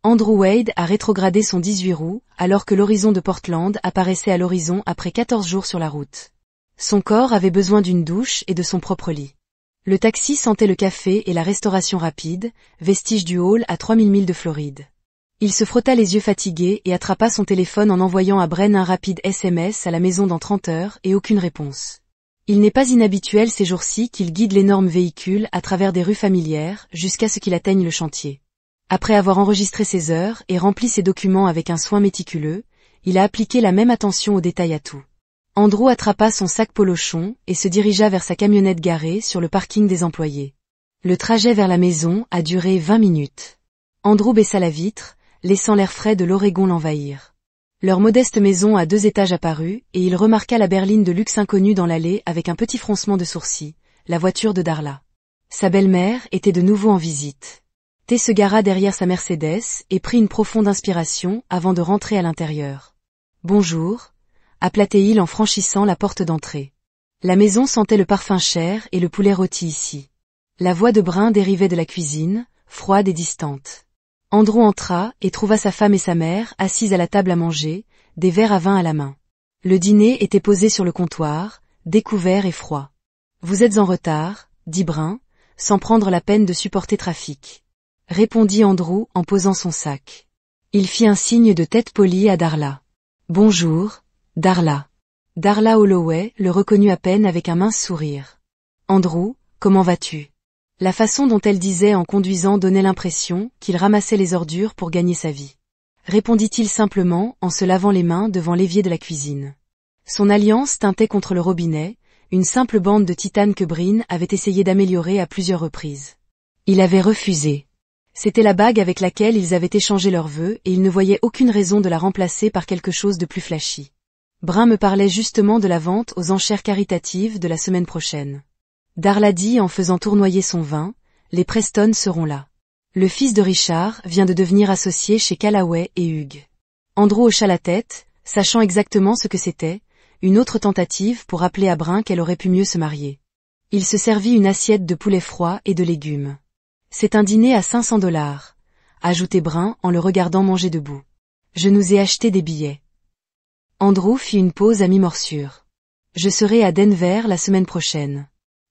Andrew Wade a rétrogradé son 18 roues, alors que l'horizon de Portland apparaissait à l'horizon après 14 jours sur la route. Son corps avait besoin d'une douche et de son propre lit. Le taxi sentait le café et la restauration rapide, vestige du hall à 3000 milles de Floride. Il se frotta les yeux fatigués et attrapa son téléphone en envoyant à Bren un rapide SMS à la maison dans 30 heures et aucune réponse. Il n'est pas inhabituel ces jours-ci qu'il guide l'énorme véhicule à travers des rues familières jusqu'à ce qu'il atteigne le chantier. Après avoir enregistré ses heures et rempli ses documents avec un soin méticuleux, il a appliqué la même attention aux détails à tout. Andrew attrapa son sac polochon et se dirigea vers sa camionnette garée sur le parking des employés. Le trajet vers la maison a duré 20 minutes. Andrew baissa la vitre, laissant l'air frais de l'Oregon l'envahir. Leur modeste maison à 2 étages apparut, et il remarqua la berline de luxe inconnue dans l'allée avec un petit froncement de sourcils, la voiture de Darla. Sa belle-mère était de nouveau en visite. T se gara derrière sa Mercedes et prit une profonde inspiration avant de rentrer à l'intérieur. « Bonjour », appela-t-il en franchissant la porte d'entrée. La maison sentait le parfum cher et le poulet rôti ici. La voix de Brin dérivait de la cuisine, froide et distante. Andrew entra et trouva sa femme et sa mère assises à la table à manger, des verres à vin à la main. Le dîner était posé sur le comptoir, découvert et froid. « Vous êtes en retard », dit Brin, sans prendre la peine de supporter trafic. Répondit Andrew en posant son sac. Il fit un signe de tête polie à Darla. « Bonjour, Darla. » Darla Holloway le reconnut à peine avec un mince sourire. « Andrew, comment vas-tu » La façon dont elle disait en conduisant donnait l'impression qu'il ramassait les ordures pour gagner sa vie. Répondit-il simplement en se lavant les mains devant l'évier de la cuisine. Son alliance tintait contre le robinet, une simple bande de titane que Brin avait essayé d'améliorer à plusieurs reprises. Il avait refusé. C'était la bague avec laquelle ils avaient échangé leurs vœux et il ne voyait aucune raison de la remplacer par quelque chose de plus flashy. Brin me parlait justement de la vente aux enchères caritatives de la semaine prochaine. Darla dit en faisant tournoyer son vin, les Preston seront là. Le fils de Richard vient de devenir associé chez Callaway et Hughes. Andrew hocha la tête, sachant exactement ce que c'était, une autre tentative pour rappeler à Brin qu'elle aurait pu mieux se marier. Il se servit une assiette de poulet froid et de légumes. C'est un dîner à $500, ajoutait Brin en le regardant manger debout. Je nous ai acheté des billets. Andrew fit une pause à mi-morsure. Je serai à Denver la semaine prochaine.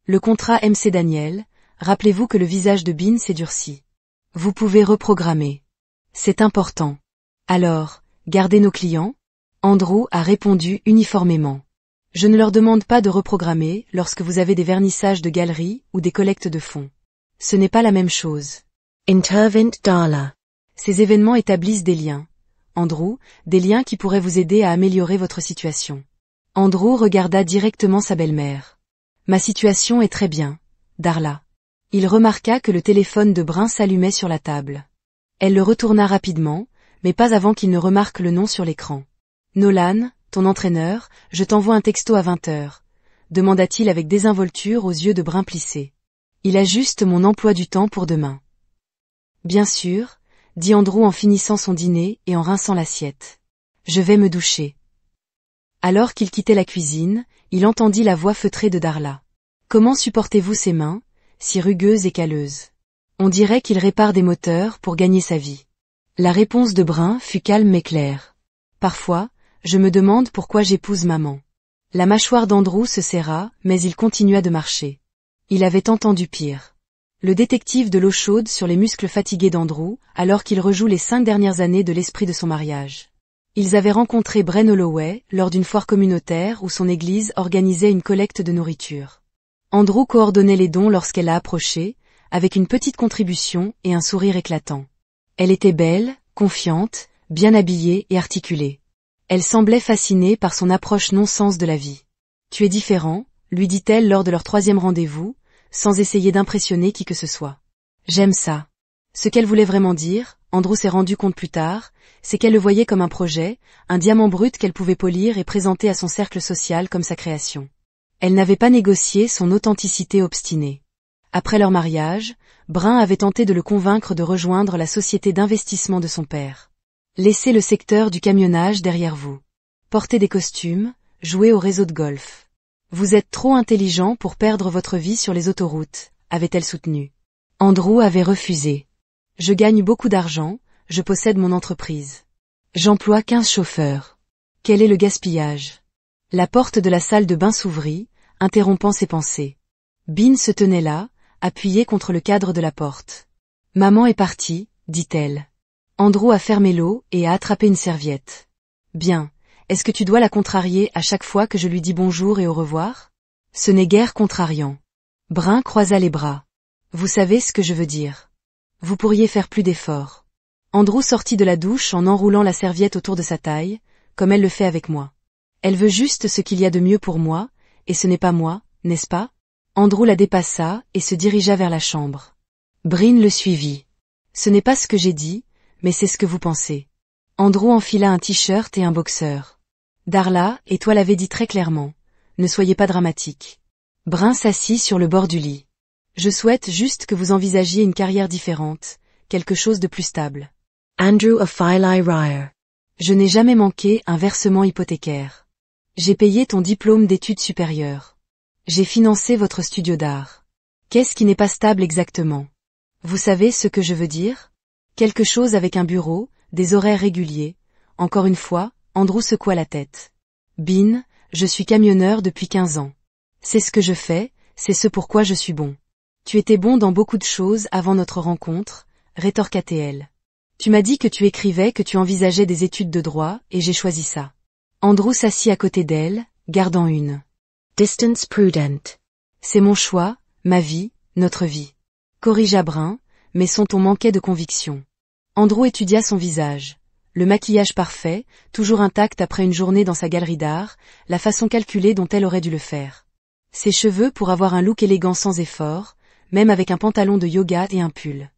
Le contrat MC Daniel, rappelez-vous que le visage de Bean s'est durci. Vous pouvez reprogrammer. C'est important. Alors, gardez nos clients ? Andrew a répondu uniformément. Je ne leur demande pas de reprogrammer lorsque vous avez des vernissages de galeries ou des collectes de fonds. Ce n'est pas la même chose. Intervint Darla. Ces événements établissent des liens. Andrew, des liens qui pourraient vous aider à améliorer votre situation. Andrew regarda directement sa belle-mère. Ma situation est très bien, Darla. Il remarqua que le téléphone de Brin s'allumait sur la table. Elle le retourna rapidement, mais pas avant qu'il ne remarque le nom sur l'écran. Nolan, ton entraîneur, je t'envoie un texto à 20h, demanda-t-il avec désinvolture aux yeux de Brin plissés. Il ajuste mon emploi du temps pour demain. Bien sûr, dit Andrew en finissant son dîner et en rinçant l'assiette. Je vais me doucher. Alors qu'il quittait la cuisine, il entendit la voix feutrée de Darla. Comment supportez-vous ces mains, si rugueuses et calleuses ? On dirait qu'il répare des moteurs pour gagner sa vie. La réponse de Brin fut calme mais claire. Parfois, je me demande pourquoi j'épouse maman. La mâchoire d'Andrew se serra, mais il continua de marcher. Il avait entendu pire. Le détective de l'eau chaude sur les muscles fatigués d'Andrew, alors qu'il rejoue les 5 dernières années de l'esprit de son mariage. Ils avaient rencontré Bren Holloway lors d'une foire communautaire où son église organisait une collecte de nourriture. Andrew coordonnait les dons lorsqu'elle l'a approché, avec une petite contribution et un sourire éclatant. Elle était belle, confiante, bien habillée et articulée. Elle semblait fascinée par son approche non-sens de la vie. « Tu es différent », lui dit-elle lors de leur 3e rendez-vous, sans essayer d'impressionner qui que ce soit. « J'aime ça. » Ce qu'elle voulait vraiment dire, Andrew s'est rendu compte plus tard, c'est qu'elle le voyait comme un projet, un diamant brut qu'elle pouvait polir et présenter à son cercle social comme sa création. Elle n'avait pas négocié son authenticité obstinée. Après leur mariage, Brin avait tenté de le convaincre de rejoindre la société d'investissement de son père. Laissez le secteur du camionnage derrière vous. Portez des costumes, jouez au réseau de golf. Vous êtes trop intelligent pour perdre votre vie sur les autoroutes, avait-elle soutenu. Andrew avait refusé. Je gagne beaucoup d'argent, je possède mon entreprise. J'emploie 15 chauffeurs. Quel est le gaspillage? La porte de la salle de bain s'ouvrit, interrompant ses pensées. Bean se tenait là, appuyée contre le cadre de la porte. Maman est partie, dit-elle. Andrew a fermé l'eau et a attrapé une serviette. Bien, est-ce que tu dois la contrarier à chaque fois que je lui dis bonjour et au revoir? Ce n'est guère contrariant. Brun croisa les bras. Vous savez ce que je veux dire. Vous pourriez faire plus d'efforts. Andrew sortit de la douche en enroulant la serviette autour de sa taille, comme elle le fait avec moi. Elle veut juste ce qu'il y a de mieux pour moi, et ce n'est pas moi, n'est-ce pas? Andrew la dépassa et se dirigea vers la chambre. Bryn le suivit. Ce n'est pas ce que j'ai dit, mais c'est ce que vous pensez. Andrew enfila un t-shirt et un boxeur. Darla et toi l'avez dit très clairement. Ne soyez pas dramatique. Bryn s'assit sur le bord du lit. Je souhaite juste que vous envisagiez une carrière différente, quelque chose de plus stable. Andrew of Filey Rire. Je n'ai jamais manqué un versement hypothécaire. J'ai payé ton diplôme d'études supérieures. J'ai financé votre studio d'art. Qu'est-ce qui n'est pas stable exactement? Vous savez ce que je veux dire? Quelque chose avec un bureau, des horaires réguliers. Encore une fois, Andrew secoua la tête. Bean, je suis camionneur depuis 15 ans. C'est ce que je fais, c'est ce pourquoi je suis bon. Tu étais bon dans beaucoup de choses avant notre rencontre, rétorqua-t-elle. Tu m'as dit que tu écrivais, que tu envisageais des études de droit, et j'ai choisi ça. Andrew s'assit à côté d'elle, gardant une distance prudent. C'est mon choix, ma vie, notre vie. Corrigea Brun, mais son ton manquait de conviction. Andrew étudia son visage. Le maquillage parfait, toujours intact après une journée dans sa galerie d'art, la façon calculée dont elle aurait dû le faire. Ses cheveux pour avoir un look élégant sans effort, même avec un pantalon de yoga et un pull.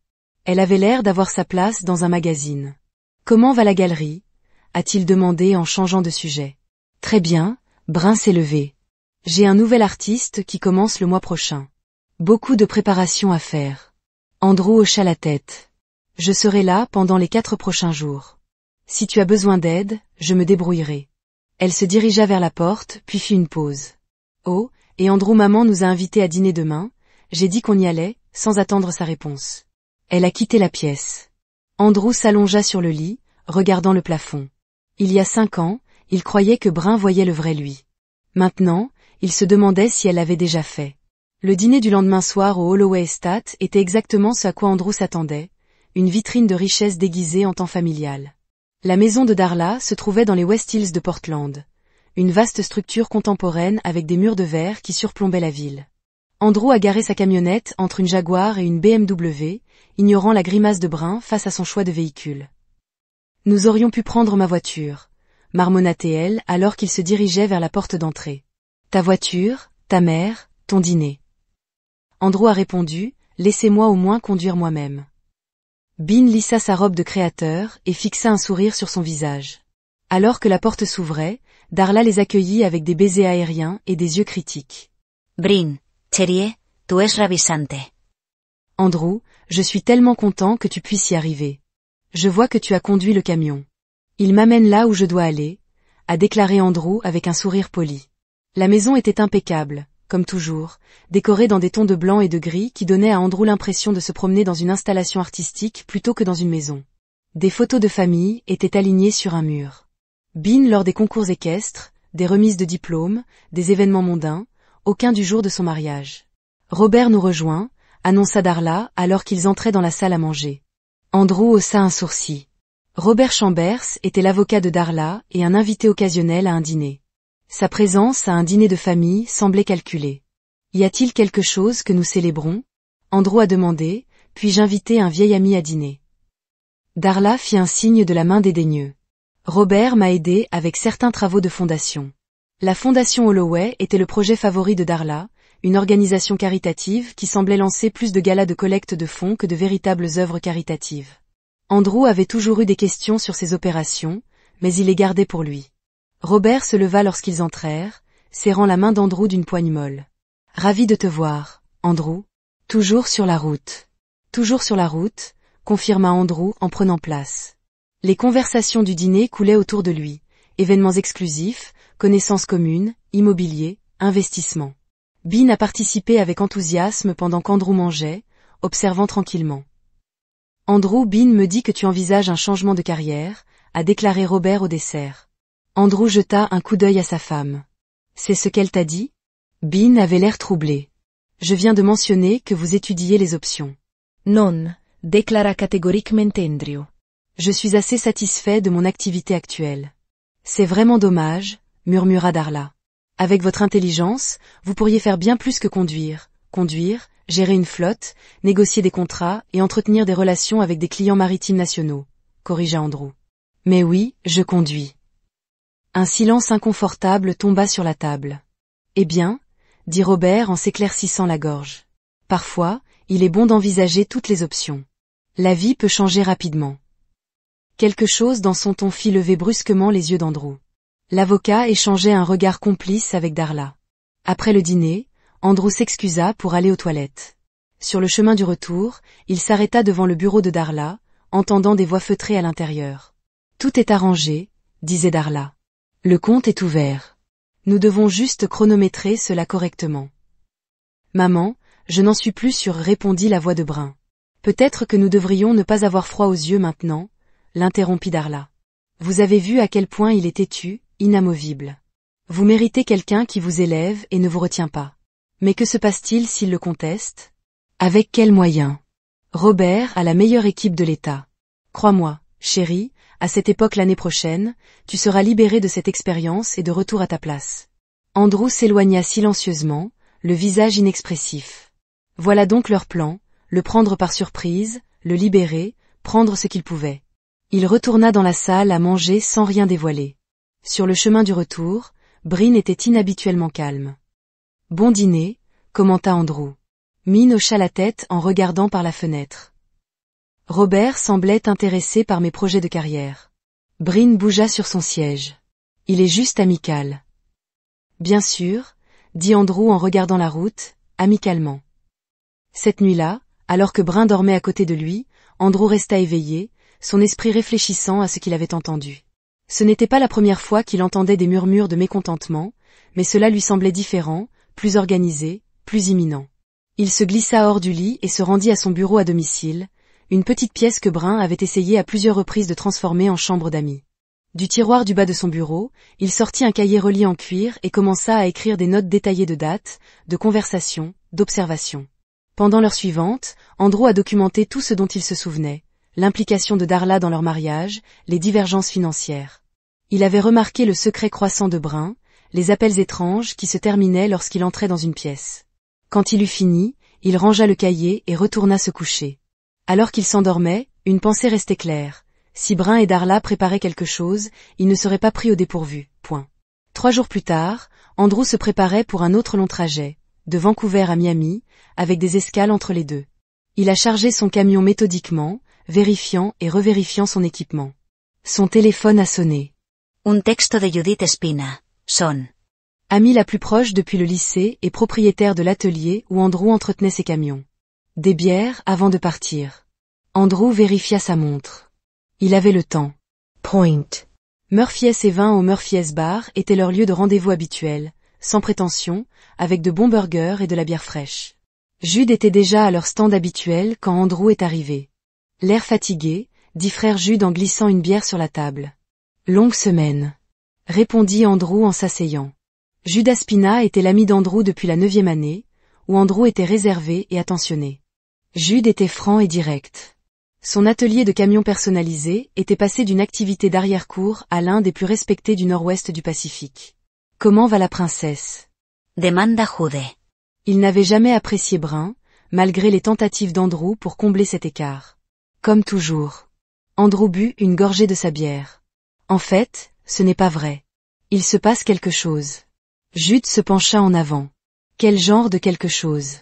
Elle avait l'air d'avoir sa place dans un magazine. Comment va la galerie? A-t-il demandé en changeant de sujet. Très bien, Brun s'est levé. J'ai un nouvel artiste qui commence le mois prochain. Beaucoup de préparation à faire. Andrew hocha la tête. Je serai là pendant les 4 prochains jours. Si tu as besoin d'aide, je me débrouillerai. Elle se dirigea vers la porte, puis fit une pause. Oh, et Andrew, maman nous a invités à dîner demain, j'ai dit qu'on y allait, sans attendre sa réponse. Elle a quitté la pièce. Andrew s'allongea sur le lit, regardant le plafond. Il y a 5 ans, il croyait que Brun voyait le vrai lui. Maintenant, il se demandait si elle l'avait déjà fait. Le dîner du lendemain soir au Holloway Estate était exactement ce à quoi Andrew s'attendait, une vitrine de richesse déguisée en temps familial. La maison de Darla se trouvait dans les West Hills de Portland. Une vaste structure contemporaine avec des murs de verre qui surplombaient la ville. Andrew a garé sa camionnette entre une Jaguar et une BMW, ignorant la grimace de Brun face à son choix de véhicule. Nous aurions pu prendre ma voiture, marmonna-t-elle alors qu'il se dirigeait vers la porte d'entrée. Ta voiture, ta mère, ton dîner. Andrew a répondu, laissez-moi au moins conduire moi-même. Bean lissa sa robe de créateur et fixa un sourire sur son visage. Alors que la porte s'ouvrait, Darla les accueillit avec des baisers aériens et des yeux critiques. Bryn, Cherie, tu es ravissante. Andrew, je suis tellement content que tu puisses y arriver. Je vois que tu as conduit le camion. Il m'amène là où je dois aller, a déclaré Andrew avec un sourire poli. La maison était impeccable, comme toujours, décorée dans des tons de blanc et de gris qui donnaient à Andrew l'impression de se promener dans une installation artistique plutôt que dans une maison. Des photos de famille étaient alignées sur un mur. Bean lors des concours équestres, des remises de diplômes, des événements mondains, aucun du jour de son mariage. Robert nous rejoint, annonça Darla alors qu'ils entraient dans la salle à manger. Andrew haussa un sourcil. Robert Chambers était l'avocat de Darla et un invité occasionnel à un dîner. Sa présence à un dîner de famille semblait calculée. Y a-t-il quelque chose que nous célébrons? Andrew a demandé, puis-je inviter un vieil ami à dîner? Darla fit un signe de la main dédaigneux. Robert m'a aidé avec certains travaux de fondation. La fondation Holloway était le projet favori de Darla, une organisation caritative qui semblait lancer plus de galas de collecte de fonds que de véritables œuvres caritatives. Andrew avait toujours eu des questions sur ces opérations, mais il les gardait pour lui. Robert se leva lorsqu'ils entrèrent, serrant la main d'Andrew d'une poigne molle. « Ravi de te voir, Andrew. Toujours sur la route. » « Toujours sur la route, » confirma Andrew en prenant place. Les conversations du dîner coulaient autour de lui. Événements exclusifs, connaissances communes, immobilier, investissement. Bean a participé avec enthousiasme pendant qu'Andrew mangeait, observant tranquillement. Andrew Bean me dit que tu envisages un changement de carrière, a déclaré Robert au dessert. Andrew jeta un coup d'œil à sa femme. C'est ce qu'elle t'a dit? Bean avait l'air troublé. Je viens de mentionner que vous étudiez les options. Non, déclara catégoriquement Andrew. Je suis assez satisfait de mon activité actuelle. C'est vraiment dommage, murmura Darla. Avec votre intelligence, vous pourriez faire bien plus que conduire, gérer une flotte, négocier des contrats et entretenir des relations avec des clients maritimes nationaux, corrigea Andrew. Mais oui, je conduis. Un silence inconfortable tomba sur la table. Eh bien, dit Robert en s'éclaircissant la gorge. Parfois, il est bon d'envisager toutes les options. La vie peut changer rapidement. Quelque chose dans son ton fit lever brusquement les yeux d'Andrew. L'avocat échangeait un regard complice avec Darla. Après le dîner, Andrew s'excusa pour aller aux toilettes. Sur le chemin du retour, il s'arrêta devant le bureau de Darla, entendant des voix feutrées à l'intérieur. Tout est arrangé, disait Darla. Le compte est ouvert. Nous devons juste chronométrer cela correctement. Maman, je n'en suis plus sûre, répondit la voix de Brun. Peut-être que nous devrions ne pas avoir froid aux yeux maintenant, l'interrompit Darla. Vous avez vu à quel point il est têtu, inamovible. Vous méritez quelqu'un qui vous élève et ne vous retient pas. Mais que se passe-t-il s'il le conteste? Avec quels moyens? Robert a la meilleure équipe de l'État. Crois-moi, chérie, à cette époque l'année prochaine, tu seras libérée de cette expérience et de retour à ta place. Andrew s'éloigna silencieusement, le visage inexpressif. Voilà donc leur plan, le prendre par surprise, le libérer, prendre ce qu'il pouvait. Il retourna dans la salle à manger sans rien dévoiler. Sur le chemin du retour, Bryn était inhabituellement calme. Bon dîner, commenta Andrew. Min hocha la tête en regardant par la fenêtre. Robert semblait intéressé par mes projets de carrière. Bryn bougea sur son siège. Il est juste amical. Bien sûr, dit Andrew en regardant la route, amicalement. Cette nuit-là, alors que Bryn dormait à côté de lui, Andrew resta éveillé, son esprit réfléchissant à ce qu'il avait entendu. Ce n'était pas la première fois qu'il entendait des murmures de mécontentement, mais cela lui semblait différent, plus organisé, plus imminent. Il se glissa hors du lit et se rendit à son bureau à domicile, une petite pièce que Bryn avait essayé à plusieurs reprises de transformer en chambre d'amis. Du tiroir du bas de son bureau, il sortit un cahier relié en cuir et commença à écrire des notes détaillées de dates, de conversations, d'observations. Pendant l'heure suivante, Andrew a documenté tout ce dont il se souvenait, l'implication de Darla dans leur mariage, les divergences financières. Il avait remarqué le secret croissant de Bryn, les appels étranges qui se terminaient lorsqu'il entrait dans une pièce. Quand il eut fini, il rangea le cahier et retourna se coucher. Alors qu'il s'endormait, une pensée restait claire. Si Bryn et Darla préparaient quelque chose, ils ne seraient pas pris au dépourvu. Point. 3 jours plus tard, Andrew se préparait pour un autre long trajet, de Vancouver à Miami, avec des escales entre les deux. Il a chargé son camion méthodiquement, vérifiant et revérifiant son équipement. Son téléphone a sonné. Un texto de Judith Espina. Son. Amie la plus proche depuis le lycée et propriétaire de l'atelier où Andrew entretenait ses camions. Des bières avant de partir. Andrew vérifia sa montre. Il avait le temps. Point. Murphy's et vin au Murphy's Bar était leur lieu de rendez-vous habituel, sans prétention, avec de bons burgers et de la bière fraîche. Jude était déjà à leur stand habituel quand Andrew est arrivé. L'air fatigué, dit frère Jude en glissant une bière sur la table. Longue semaine, répondit Andrew en s'asseyant. Jude Espina était l'ami d'Andrew depuis la 9e année, où Andrew était réservé et attentionné. Jude était franc et direct. Son atelier de camions personnalisés était passé d'une activité d'arrière-cour à l'un des plus respectés du nord-ouest du Pacifique. Comment va la princesse? Demanda Jude. Il n'avait jamais apprécié Bryn, malgré les tentatives d'Andrew pour combler cet écart. Comme toujours. Andrew but une gorgée de sa bière. En fait, ce n'est pas vrai. Il se passe quelque chose. Jude se pencha en avant. Quel genre de quelque chose?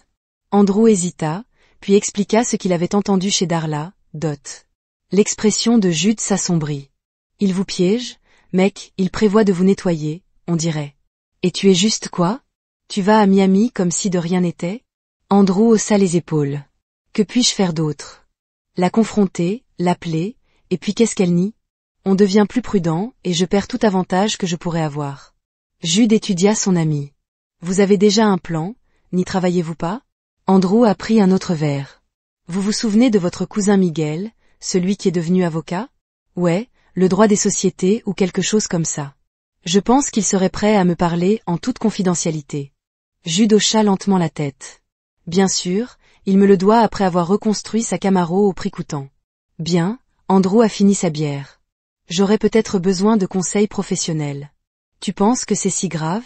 Andrew hésita, puis expliqua ce qu'il avait entendu chez Darla, Dot. L'expression de Jude s'assombrit. Il vous piège, mec, il prévoit de vous nettoyer, on dirait. Et tu es juste quoi? Tu vas à Miami comme si de rien n'était? Andrew haussa les épaules. Que puis-je faire d'autre? La confronter, l'appeler, et puis qu'est-ce qu'elle nie? On devient plus prudent, et je perds tout avantage que je pourrais avoir. Jude étudia son ami. Vous avez déjà un plan, n'y travaillez-vous pas? Andrew a pris un autre verre. Vous vous souvenez de votre cousin Miguel, celui qui est devenu avocat? Ouais, le droit des sociétés ou quelque chose comme ça. Je pense qu'il serait prêt à me parler en toute confidentialité. Jude hocha lentement la tête. Bien sûr, il me le doit après avoir reconstruit sa Camaro au prix coûtant. Bien, Andrew a fini sa bière. J'aurais peut-être besoin de conseils professionnels. Tu penses que c'est si grave?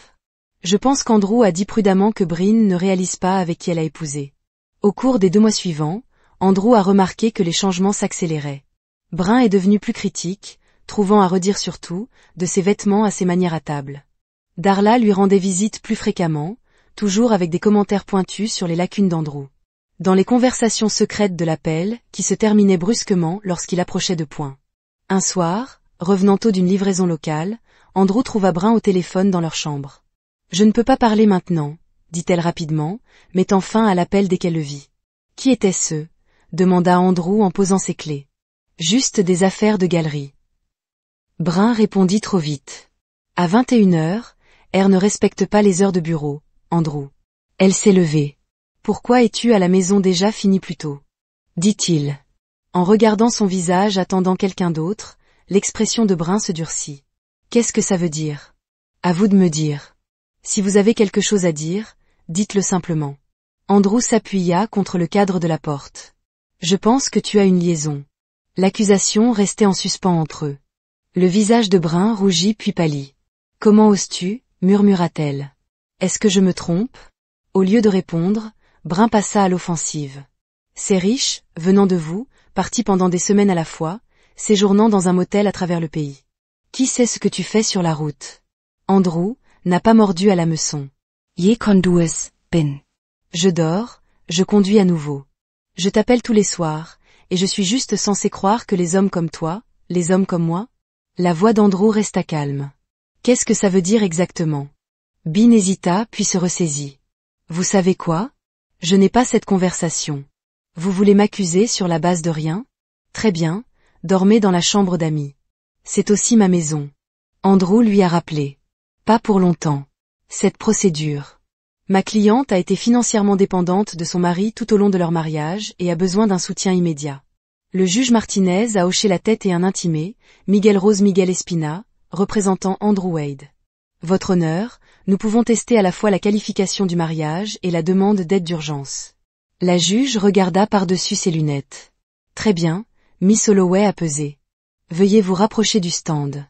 Je pense qu'Andrew a dit prudemment que Bryn ne réalise pas avec qui elle a épousé. Au cours des 2 mois suivants, Andrew a remarqué que les changements s'accéléraient. Bryn est devenu plus critique, trouvant à redire sur tout, de ses vêtements à ses manières à table. Darla lui rendait visite plus fréquemment, toujours avec des commentaires pointus sur les lacunes d'Andrew. Dans les conversations secrètes de l'appel, qui se terminaient brusquement lorsqu'il approchait de point. Un soir, revenant tôt d'une livraison locale, Andrew trouva Bryn au téléphone dans leur chambre. « Je ne peux pas parler maintenant », dit-elle rapidement, mettant fin à l'appel dès qu'elle le vit. « Qui était-ce » demanda Andrew en posant ses clés. « Juste des affaires de galerie. » Bryn répondit trop vite. « À 21h, R ne respecte pas les heures de bureau, Andrew. » Elle s'est levée. « Pourquoi es-tu à la maison déjà fini plus tôt ?» dit-il. En regardant son visage attendant quelqu'un d'autre, l'expression de Bryn se durcit. « Qu'est-ce que ça veut dire ? À vous de me dire. Si vous avez quelque chose à dire, dites-le simplement. » Andrew s'appuya contre le cadre de la porte. « Je pense que tu as une liaison. » L'accusation restait en suspens entre eux. Le visage de Bryn rougit puis pâlit. « Comment oses-tu » murmura-t-elle. « Est-ce que je me trompe ?» Au lieu de répondre, Bryn passa à l'offensive. « C'est riche, venant de vous, parti pendant des semaines à la fois, séjournant dans un motel à travers le pays. Qui sait ce que tu fais sur la route ?» Andrew n'a pas mordu à l'hameçon. « Je conduis, bin. » Je dors, je conduis à nouveau. Je t'appelle tous les soirs, et je suis juste censé croire que les hommes comme toi, les hommes comme moi? La voix d'Andrew resta calme. Qu'est-ce que ça veut dire exactement? Bin hésita puis se ressaisit. Vous savez quoi? Je n'ai pas cette conversation. Vous voulez m'accuser sur la base de rien? Très bien, dormez dans la chambre d'amis. C'est aussi ma maison. Andrew lui a rappelé. Pas pour longtemps. Cette procédure. Ma cliente a été financièrement dépendante de son mari tout au long de leur mariage et a besoin d'un soutien immédiat. Le juge Martinez a hoché la tête et un intimé, Miguel Rose Miguel Espina, représentant Andrew Wade. Votre honneur, nous pouvons tester à la fois la qualification du mariage et la demande d'aide d'urgence. La juge regarda par-dessus ses lunettes. Très bien, Miss Holloway a pesé. Veuillez vous rapprocher du stand.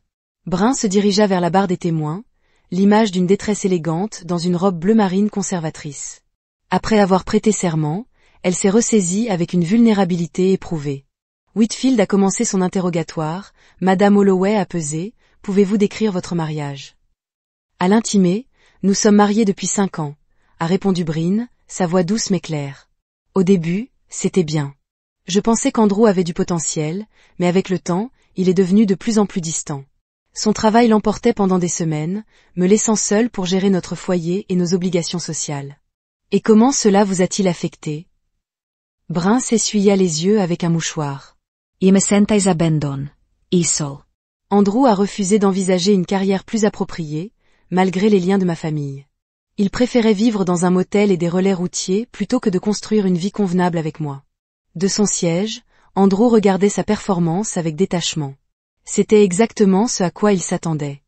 Bryn se dirigea vers la barre des témoins, l'image d'une détresse élégante dans une robe bleu marine conservatrice. Après avoir prêté serment, elle s'est ressaisie avec une vulnérabilité éprouvée. Whitfield a commencé son interrogatoire, Madame Holloway a pesé, pouvez-vous décrire votre mariage? À l'intimé, nous sommes mariés depuis 5 ans, a répondu Bryn, sa voix douce mais claire. Au début, c'était bien. Je pensais qu'Andrew avait du potentiel, mais avec le temps, il est devenu de plus en plus distant. Son travail l'emportait pendant des semaines, me laissant seule pour gérer notre foyer et nos obligations sociales. Et comment cela vous a-t-il affecté? Bryn s'essuya les yeux avec un mouchoir. Je me sentais abandon, Isol. Andrew a refusé d'envisager une carrière plus appropriée, malgré les liens de ma famille. Il préférait vivre dans un motel et des relais routiers plutôt que de construire une vie convenable avec moi. De son siège, Andrew regardait sa performance avec détachement. C'était exactement ce à quoi il s'attendait.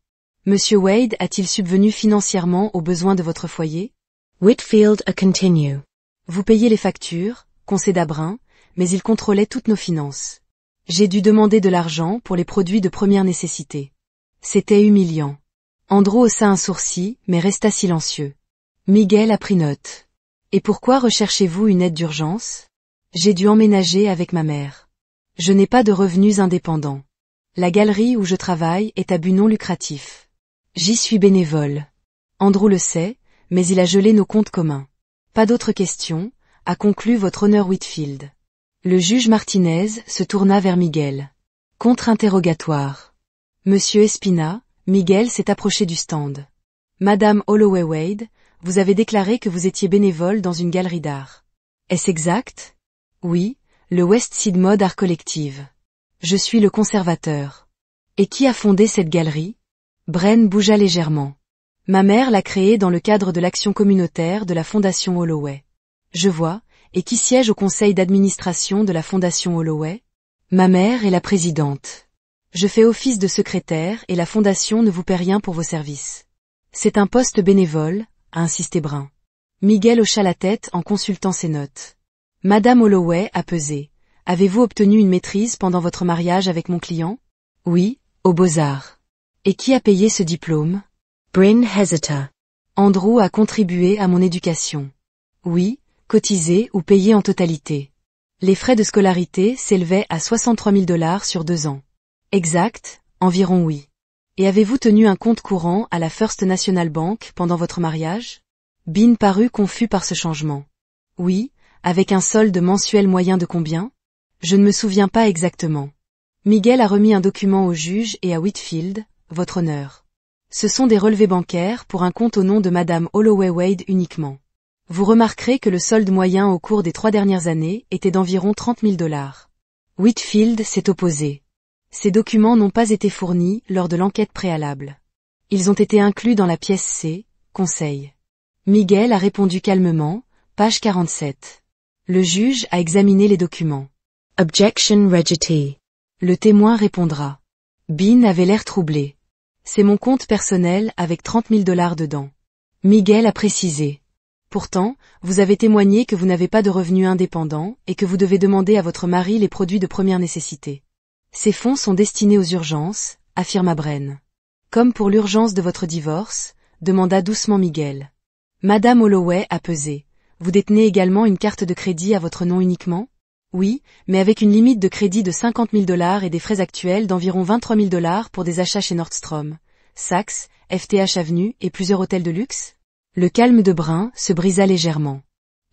Monsieur Wade a-t-il subvenu financièrement aux besoins de votre foyer? Whitfield a continue. Vous payez les factures, concéda Bryn, mais il contrôlait toutes nos finances. J'ai dû demander de l'argent pour les produits de première nécessité. C'était humiliant. Andrew haussa un sourcil, mais resta silencieux. Miguel a pris note. Et pourquoi recherchez-vous une aide d'urgence? J'ai dû emménager avec ma mère. Je n'ai pas de revenus indépendants. La galerie où je travaille est à but non lucratif. J'y suis bénévole. Andrew le sait, mais il a gelé nos comptes communs. Pas d'autres questions, a conclu votre honneur Whitfield. Le juge Martinez se tourna vers Miguel. Contre-interrogatoire. Monsieur Espina, Miguel s'est approché du stand. Madame Holloway Wade, vous avez déclaré que vous étiez bénévole dans une galerie d'art. Est-ce exact? Oui, le West Side Mode Art Collective. Je suis le conservateur. Et qui a fondé cette galerie? Bryn bougea légèrement. Ma mère l'a créée dans le cadre de l'action communautaire de la Fondation Holloway. Je vois, et qui siège au conseil d'administration de la Fondation Holloway? Ma mère est la présidente. Je fais office de secrétaire et la Fondation ne vous paie rien pour vos services. C'est un poste bénévole, a insisté Brun. Miguel hocha la tête en consultant ses notes. Madame Holloway a pesé. Avez-vous obtenu une maîtrise pendant votre mariage avec mon client? Oui, aux Beaux-Arts. Et qui a payé ce diplôme? Bryn hesita. Andrew a contribué à mon éducation. Oui, cotisé ou payé en totalité. Les frais de scolarité s'élevaient à 63 000 $ sur 2 ans. Exact, environ oui. Et avez-vous tenu un compte courant à la First National Bank pendant votre mariage? Bean parut confus par ce changement. Oui, avec un solde mensuel moyen de combien? Je ne me souviens pas exactement. Miguel a remis un document au juge et à Whitfield, votre honneur. Ce sont des relevés bancaires pour un compte au nom de Madame Holloway Wade uniquement. Vous remarquerez que le solde moyen au cours des 3 dernières années était d'environ 30 000 $. Whitfield s'est opposé. Ces documents n'ont pas été fournis lors de l'enquête préalable. Ils ont été inclus dans la pièce C, conseil. Miguel a répondu calmement, page 47. Le juge a examiné les documents. Objection rejeté. Le témoin répondra. Bean avait l'air troublé. C'est mon compte personnel avec 30 000 $ dedans. Miguel a précisé. Pourtant, vous avez témoigné que vous n'avez pas de revenus indépendants et que vous devez demander à votre mari les produits de première nécessité. Ces fonds sont destinés aux urgences, affirma Bryn. Comme pour l'urgence de votre divorce, demanda doucement Miguel. Madame Holloway a pesé. Vous détenez également une carte de crédit à votre nom uniquement? Oui, mais avec une limite de crédit de 50 000 $ et des frais actuels d'environ 23 000 $ pour des achats chez Nordstrom, Saks, FTH Avenue et plusieurs hôtels de luxe? Le calme de Brun se brisa légèrement.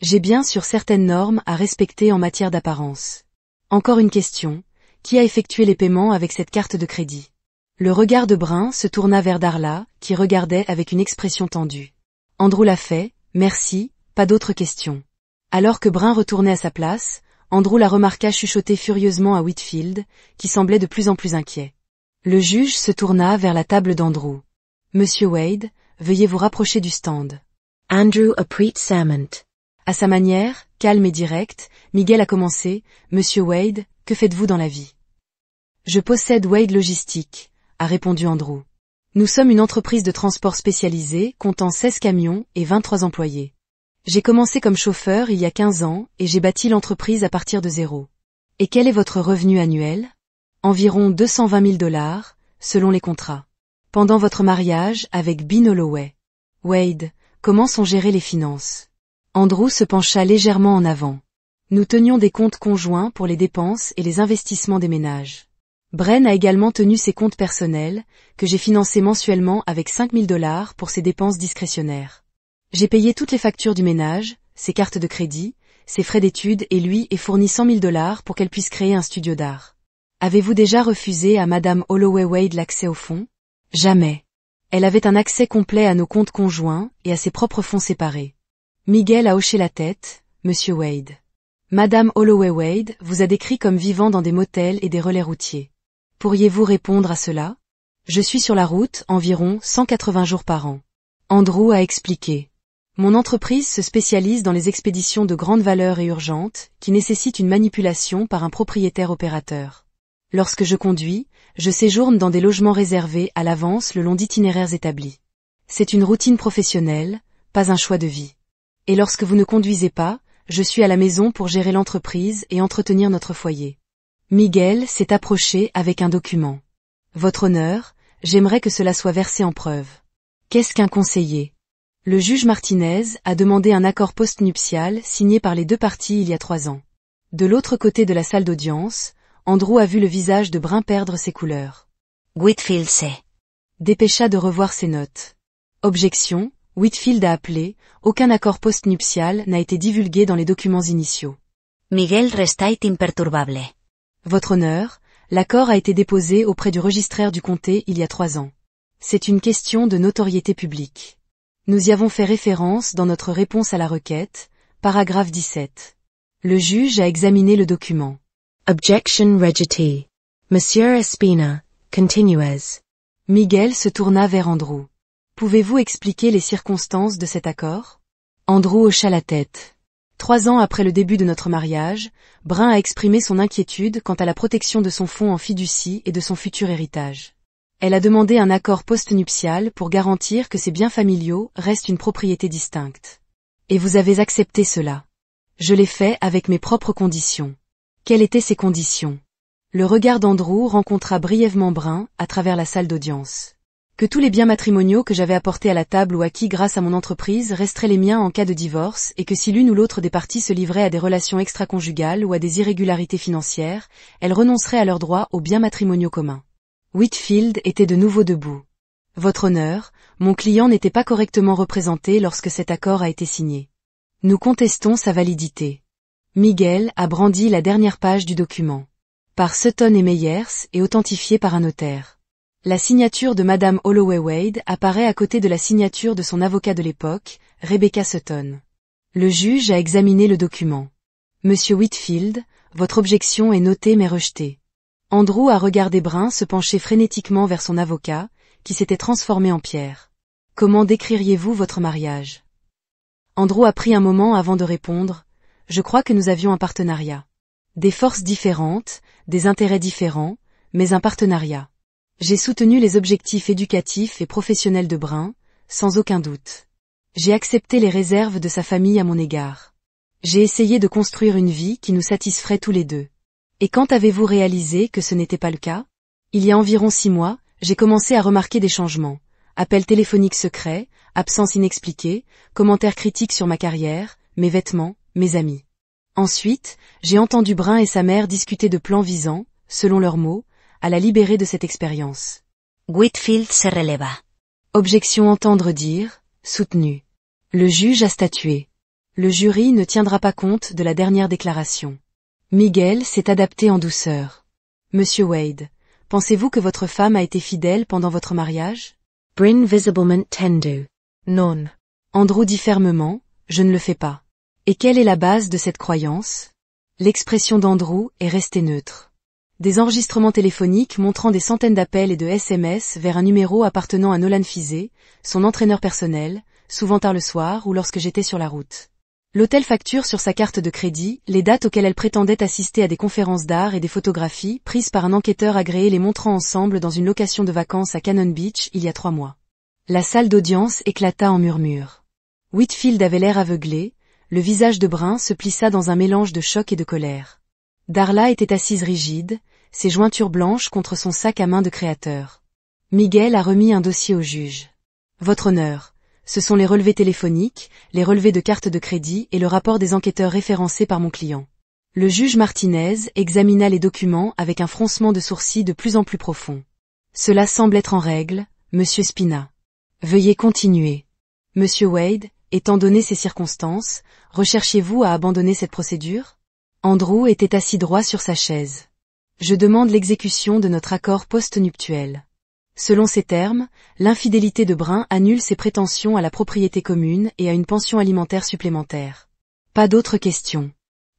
J'ai bien sûr certaines normes à respecter en matière d'apparence. Encore une question. Qui a effectué les paiements avec cette carte de crédit? Le regard de Brun se tourna vers Darla, qui regardait avec une expression tendue. Andrew l'a fait, merci, pas d'autres questions. Alors que Brun retournait à sa place, Andrew la remarqua chuchoter furieusement à Whitfield, qui semblait de plus en plus inquiet. Le juge se tourna vers la table d'Andrew. Monsieur Wade, veuillez vous rapprocher du stand. Andrew apprit serment. À sa manière, calme et directe, Miguel a commencé, Monsieur Wade, que faites-vous dans la vie? Je possède Wade Logistique, a répondu Andrew. Nous sommes une entreprise de transport spécialisée comptant 16 camions et 23 employés. J'ai commencé comme chauffeur il y a 15 ans et j'ai bâti l'entreprise à partir de zéro. Et quel est votre revenu annuel? Environ 220 000 $, selon les contrats. Pendant votre mariage avec Bean Holloway. Wade, comment sont gérées les finances? Andrew se pencha légèrement en avant. Nous tenions des comptes conjoints pour les dépenses et les investissements des ménages. Bryn a également tenu ses comptes personnels, que j'ai financés mensuellement avec 5 000 $ pour ses dépenses discrétionnaires. J'ai payé toutes les factures du ménage, ses cartes de crédit, ses frais d'études et lui ai fourni 100 000 $ pour qu'elle puisse créer un studio d'art. Avez-vous déjà refusé à Madame Holloway Wade l'accès aux fonds? Jamais. Elle avait un accès complet à nos comptes conjoints et à ses propres fonds séparés. Miguel a hoché la tête, Monsieur Wade. Madame Holloway Wade vous a décrit comme vivant dans des motels et des relais routiers. Pourriez-vous répondre à cela? Je suis sur la route environ 180 jours par an. Andrew a expliqué. Mon entreprise se spécialise dans les expéditions de grande valeur et urgentes, qui nécessitent une manipulation par un propriétaire opérateur. Lorsque je conduis, je séjourne dans des logements réservés à l'avance le long d'itinéraires établis. C'est une routine professionnelle, pas un choix de vie. Et lorsque vous ne conduisez pas, je suis à la maison pour gérer l'entreprise et entretenir notre foyer. Miguel s'est approché avec un document. Votre honneur, j'aimerais que cela soit versé en preuve. Qu'est-ce qu'un conseiller? Le juge Martinez a demandé un accord postnuptial signé par les deux parties il y a 3 ans. De l'autre côté de la salle d'audience, Andrew a vu le visage de Brun perdre ses couleurs. Whitfield sait. Dépêcha de revoir ses notes. Objection, Whitfield a appelé, aucun accord postnuptial n'a été divulgué dans les documents initiaux. Miguel restait imperturbable. Votre honneur, l'accord a été déposé auprès du registraire du comté il y a 3 ans. C'est une question de notoriété publique. Nous y avons fait référence dans notre réponse à la requête, paragraphe 17. Le juge a examiné le document. Objection rejeté. Monsieur Espina, continuez. Miguel se tourna vers Andrew. Pouvez-vous expliquer les circonstances de cet accord? Andrew hocha la tête. 3 ans après le début de notre mariage, Brun a exprimé son inquiétude quant à la protection de son fonds en fiducie et de son futur héritage. Elle a demandé un accord postnuptial pour garantir que ses biens familiaux restent une propriété distincte. Et vous avez accepté cela. Je l'ai fait avec mes propres conditions. Quelles étaient ces conditions? Le regard d'Andrew rencontra brièvement Brun à travers la salle d'audience. Que tous les biens matrimoniaux que j'avais apportés à la table ou acquis grâce à mon entreprise resteraient les miens en cas de divorce et que si l'une ou l'autre des parties se livrait à des relations extra-conjugales ou à des irrégularités financières, elles renonceraient à leurs droits aux biens matrimoniaux communs. Whitfield était de nouveau debout. Votre honneur, mon client n'était pas correctement représenté lorsque cet accord a été signé. Nous contestons sa validité. Miguel a brandi la dernière page du document. Par Sutton et Meyers et authentifié par un notaire. La signature de Madame Holloway Wade apparaît à côté de la signature de son avocat de l'époque, Rebecca Sutton. Le juge a examiné le document. Monsieur Whitfield, votre objection est notée mais rejetée. Andrew a regardé Brun se pencher frénétiquement vers son avocat, qui s'était transformé en pierre. Comment décririez-vous votre mariage? Andrew a pris un moment avant de répondre. Je crois que nous avions un partenariat. Des forces différentes, des intérêts différents, mais un partenariat. J'ai soutenu les objectifs éducatifs et professionnels de Brun, sans aucun doute. J'ai accepté les réserves de sa famille à mon égard. J'ai essayé de construire une vie qui nous satisferait tous les deux. Et quand avez-vous réalisé que ce n'était pas le cas? Il y a environ 6 mois, j'ai commencé à remarquer des changements. Appels téléphoniques secrets, absence inexpliquée, commentaires critiques sur ma carrière, mes vêtements, mes amis. Ensuite, j'ai entendu Brun et sa mère discuter de plans visant, selon leurs mots, à la libérer de cette expérience. Whitfield se releva. Objection entendre dire, soutenu. Le juge a statué. Le jury ne tiendra pas compte de la dernière déclaration. Miguel s'est adapté en douceur. Monsieur Wade, pensez-vous que votre femme a été fidèle pendant votre mariage? Bryn visiblement tendu. Non. Andrew dit fermement, je ne le fais pas. Et quelle est la base de cette croyance? L'expression d'Andrew est restée neutre. Des enregistrements téléphoniques montrant des centaines d'appels et de SMS vers un numéro appartenant à Nolan Fizet, son entraîneur personnel, souvent tard le soir ou lorsque j'étais sur la route. L'hôtel facture sur sa carte de crédit les dates auxquelles elle prétendait assister à des conférences d'art et des photographies prises par un enquêteur agréé les montrant ensemble dans une location de vacances à Cannon Beach il y a 3 mois. La salle d'audience éclata en murmures. Whitfield avait l'air aveuglé, le visage de Brun se plissa dans un mélange de choc et de colère. Darla était assise rigide, ses jointures blanches contre son sac à main de créateur. Miguel a remis un dossier au juge. Votre honneur. Ce sont les relevés téléphoniques, les relevés de carte de crédit et le rapport des enquêteurs référencés par mon client. Le juge Martinez examina les documents avec un froncement de sourcils de plus en plus profond. Cela semble être en règle, Monsieur Spina. Veuillez continuer. Monsieur Wade, étant donné ces circonstances, recherchiez-vous à abandonner cette procédure? Andrew était assis droit sur sa chaise. Je demande l'exécution de notre accord post-nuptuel. Selon ces termes, l'infidélité de Brun annule ses prétentions à la propriété commune et à une pension alimentaire supplémentaire. Pas d'autres questions.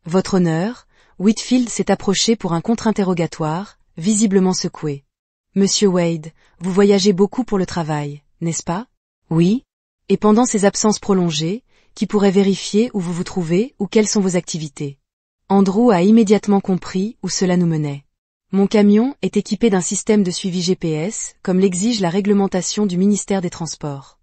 Votre honneur, Whitfield s'est approché pour un contre-interrogatoire, visiblement secoué. Monsieur Wade, vous voyagez beaucoup pour le travail, n'est-ce pas? Oui. Et pendant ces absences prolongées, qui pourrait vérifier où vous vous trouvez ou quelles sont vos activités? Andrew a immédiatement compris où cela nous menait. Mon camion est équipé d'un système de suivi GPS, comme l'exige la réglementation du ministère des Transports.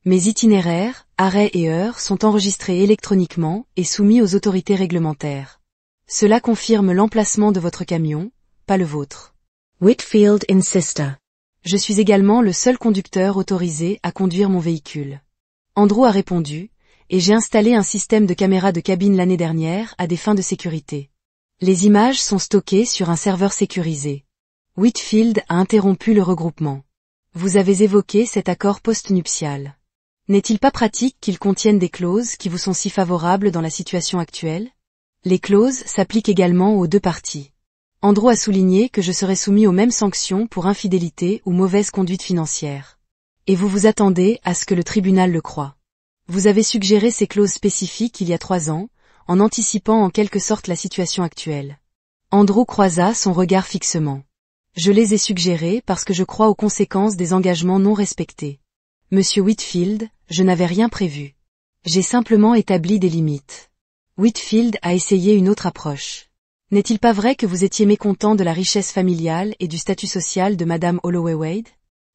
Mes itinéraires, arrêts et heures sont enregistrés électroniquement et soumis aux autorités réglementaires. Cela confirme l'emplacement de votre camion, pas le vôtre. Whitfield insista. Je suis également le seul conducteur autorisé à conduire mon véhicule. Andrew a répondu, et j'ai installé un système de caméras de cabine l'année dernière à des fins de sécurité. Les images sont stockées sur un serveur sécurisé. Whitfield a interrompu le regroupement. Vous avez évoqué cet accord post-nuptial. N'est-il pas pratique qu'il contienne des clauses qui vous sont si favorables dans la situation actuelle? Les clauses s'appliquent également aux deux parties. Andrew a souligné que je serais soumis aux mêmes sanctions pour infidélité ou mauvaise conduite financière. Et vous vous attendez à ce que le tribunal le croie. Vous avez suggéré ces clauses spécifiques il y a 3 ans, en anticipant en quelque sorte la situation actuelle. Andrew croisa son regard fixement. Je les ai suggérées parce que je crois aux conséquences des engagements non respectés. Monsieur Whitfield, je n'avais rien prévu. J'ai simplement établi des limites. Whitfield a essayé une autre approche. N'est-il pas vrai que vous étiez mécontent de la richesse familiale et du statut social de Madame Holloway Wade?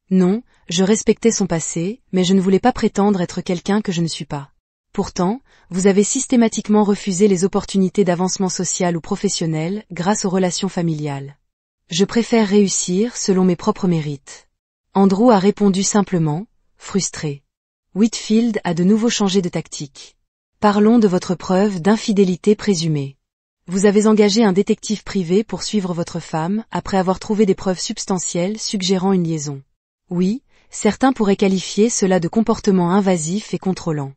Non, je respectais son passé, mais je ne voulais pas prétendre être quelqu'un que je ne suis pas. Pourtant, vous avez systématiquement refusé les opportunités d'avancement social ou professionnel grâce aux relations familiales. Je préfère réussir selon mes propres mérites. Andrew a répondu simplement, frustré. Whitfield a de nouveau changé de tactique. Parlons de votre preuve d'infidélité présumée. Vous avez engagé un détective privé pour suivre votre femme après avoir trouvé des preuves substantielles suggérant une liaison. Oui, certains pourraient qualifier cela de comportement invasif et contrôlant.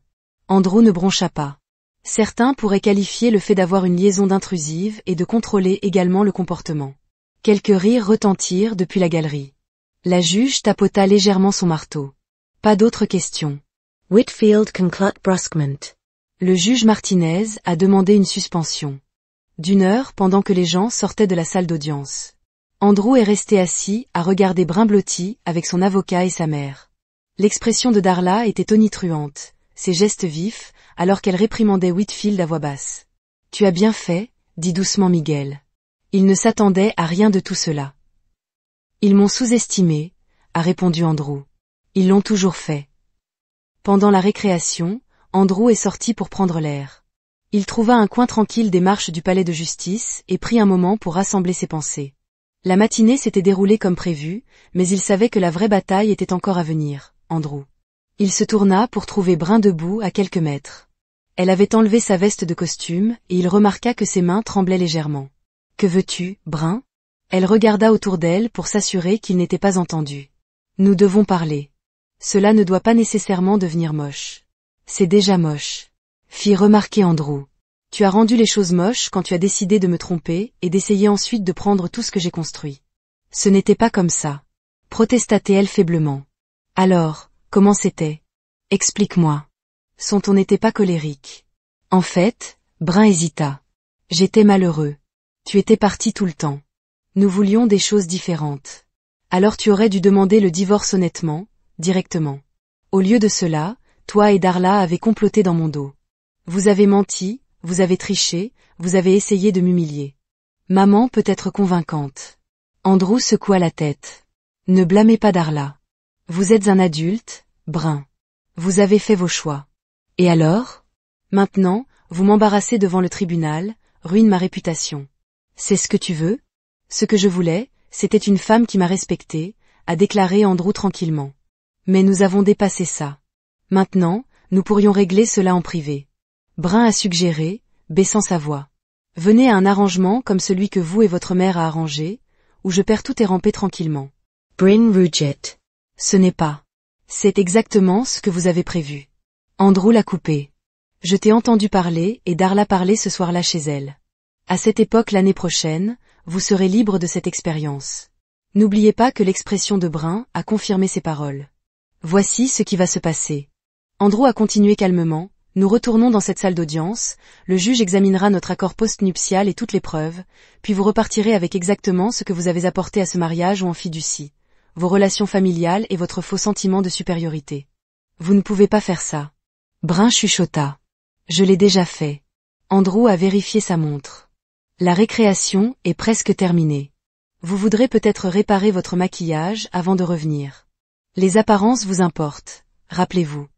Andrew ne broncha pas. Certains pourraient qualifier le fait d'avoir une liaison d'intrusive et de contrôler également le comportement. Quelques rires retentirent depuis la galerie. La juge tapota légèrement son marteau. Pas d'autres questions. Whitfield conclut brusquement. Le juge Martinez a demandé une suspension d'1 heure pendant que les gens sortaient de la salle d'audience. Andrew est resté assis à regarder Brun blotti avec son avocat et sa mère. L'expression de Darla était tonitruante, ses gestes vifs, alors qu'elle réprimandait Whitfield à voix basse. « Tu as bien fait, » dit doucement Miguel. Il ne s'attendait à rien de tout cela. « Ils m'ont sous-estimé, » a répondu Andrew. « Ils l'ont toujours fait. » Pendant la récréation, Andrew est sorti pour prendre l'air. Il trouva un coin tranquille des marches du palais de justice et prit un moment pour rassembler ses pensées. La matinée s'était déroulée comme prévu, mais il savait que la vraie bataille était encore à venir, Andrew. Il se tourna pour trouver Brun debout à quelques mètres. Elle avait enlevé sa veste de costume et il remarqua que ses mains tremblaient légèrement. « Que veux-tu, Brun ?» Elle regarda autour d'elle pour s'assurer qu'il n'était pas entendu. « Nous devons parler. Cela ne doit pas nécessairement devenir moche. C'est déjà moche. » fit remarquer Andrew. « Tu as rendu les choses moches quand tu as décidé de me tromper et d'essayer ensuite de prendre tout ce que j'ai construit. Ce n'était pas comme ça. » protesta-t-elle faiblement. « Alors, comment c'était? Explique-moi. » Son ton n'était pas colérique. En fait, Brun hésita. « J'étais malheureux. Tu étais parti tout le temps. Nous voulions des choses différentes. Alors tu aurais dû demander le divorce honnêtement, directement. Au lieu de cela, toi et Darla avez comploté dans mon dos. Vous avez menti, vous avez triché, vous avez essayé de m'humilier. Maman peut être convaincante. » Andrew secoua la tête. « Ne blâmez pas Darla. Vous êtes un adulte, Brun. Vous avez fait vos choix. Et alors? Maintenant, vous m'embarrassez devant le tribunal, ruine ma réputation. C'est ce que tu veux? » « Ce que je voulais, c'était une femme qui m'a respectée, » a déclaré Andrew tranquillement. « Mais nous avons dépassé ça. Maintenant, nous pourrions régler cela en privé. » Brun a suggéré, baissant sa voix. « Venez à un arrangement comme celui que vous et votre mère a arrangé, où je perds tout et ramper tranquillement. » Bryn rugit. « Ce n'est pas. C'est exactement ce que vous avez prévu. » Andrew l'a coupé. « Je t'ai entendu parler et Darla parler ce soir-là chez elle. À cette époque l'année prochaine, vous serez libre de cette expérience. N'oubliez pas que l'expression de Brun a confirmé ses paroles. Voici ce qui va se passer. » Andrew a continué calmement. « Nous retournons dans cette salle d'audience, le juge examinera notre accord post-nuptial et toutes les preuves, puis vous repartirez avec exactement ce que vous avez apporté à ce mariage ou en fiducie, vos relations familiales et votre faux sentiment de supériorité. Vous ne pouvez pas faire ça. » Brun chuchota. « Je l'ai déjà fait. » Andrew a vérifié sa montre. « La récréation est presque terminée. Vous voudrez peut-être réparer votre maquillage avant de revenir. Les apparences vous importent, rappelez-vous. »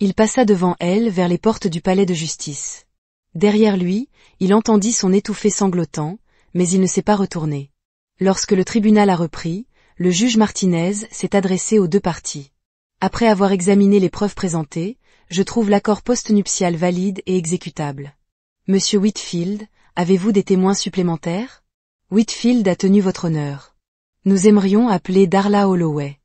Il passa devant elle vers les portes du palais de justice. Derrière lui, il entendit son étouffé sanglotant, mais il ne s'est pas retourné. Lorsque le tribunal a repris, le juge Martinez s'est adressé aux deux parties. « Après avoir examiné les preuves présentées, je trouve l'accord post-nuptial valide et exécutable. Monsieur Whitfield, avez-vous des témoins supplémentaires? Whitfield a tenu votre honneur. Nous aimerions appeler Darla Holloway. »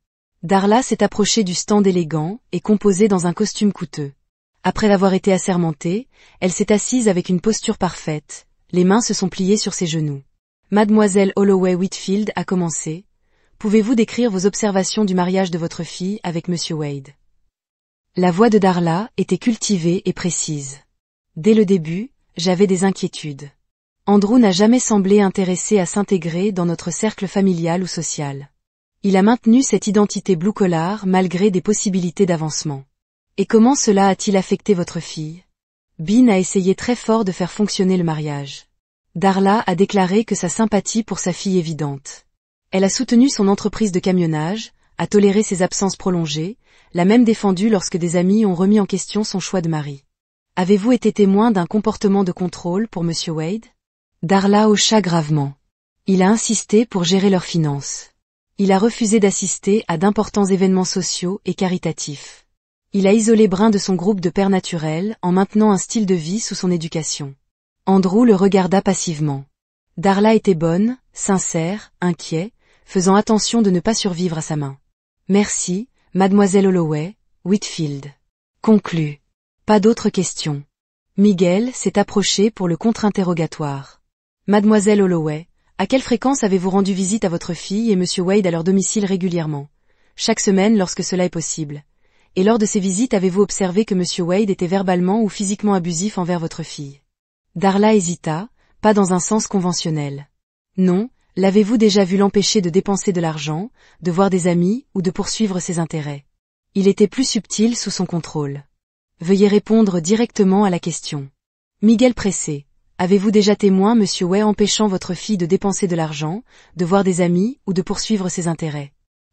Darla s'est approchée du stand élégant et composé dans un costume coûteux. Après avoir été assermentée, elle s'est assise avec une posture parfaite, les mains se sont pliées sur ses genoux. Mademoiselle Holloway Whitfield a commencé. Pouvez-vous décrire vos observations du mariage de votre fille avec Monsieur Wade? La voix de Darla était cultivée et précise. Dès le début, j'avais des inquiétudes. Andrew n'a jamais semblé intéressé à s'intégrer dans notre cercle familial ou social. Il a maintenu cette identité blue-collar malgré des possibilités d'avancement. Et comment cela a-t-il affecté votre fille? Bean a essayé très fort de faire fonctionner le mariage. Darla a déclaré que sa sympathie pour sa fille est évidente. Elle a soutenu son entreprise de camionnage, a toléré ses absences prolongées, l'a même défendu lorsque des amis ont remis en question son choix de mari. Avez-vous été témoin d'un comportement de contrôle pour Monsieur Wade? Darla hocha gravement. Il a insisté pour gérer leurs finances. Il a refusé d'assister à d'importants événements sociaux et caritatifs. Il a isolé Brin de son groupe de pères naturels en maintenant un style de vie sous son éducation. Andrew le regarda passivement. Darla était bonne, sincère, inquiet, faisant attention de ne pas survivre à sa main. Merci, mademoiselle Holloway, Whitfield. Conclu. Pas d'autres questions. Miguel s'est approché pour le contre-interrogatoire. Mademoiselle Holloway, à quelle fréquence avez-vous rendu visite à votre fille et Monsieur Wade à leur domicile régulièrement? Chaque semaine lorsque cela est possible. Et lors de ces visites avez-vous observé que Monsieur Wade était verbalement ou physiquement abusif envers votre fille? Darla hésita, pas dans un sens conventionnel. Non, l'avez-vous déjà vu l'empêcher de dépenser de l'argent, de voir des amis ou de poursuivre ses intérêts? Il était plus subtil sous son contrôle. Veuillez répondre directement à la question. Miguel pressé. Avez-vous déjà témoin Monsieur Wade empêchant votre fille de dépenser de l'argent, de voir des amis ou de poursuivre ses intérêts?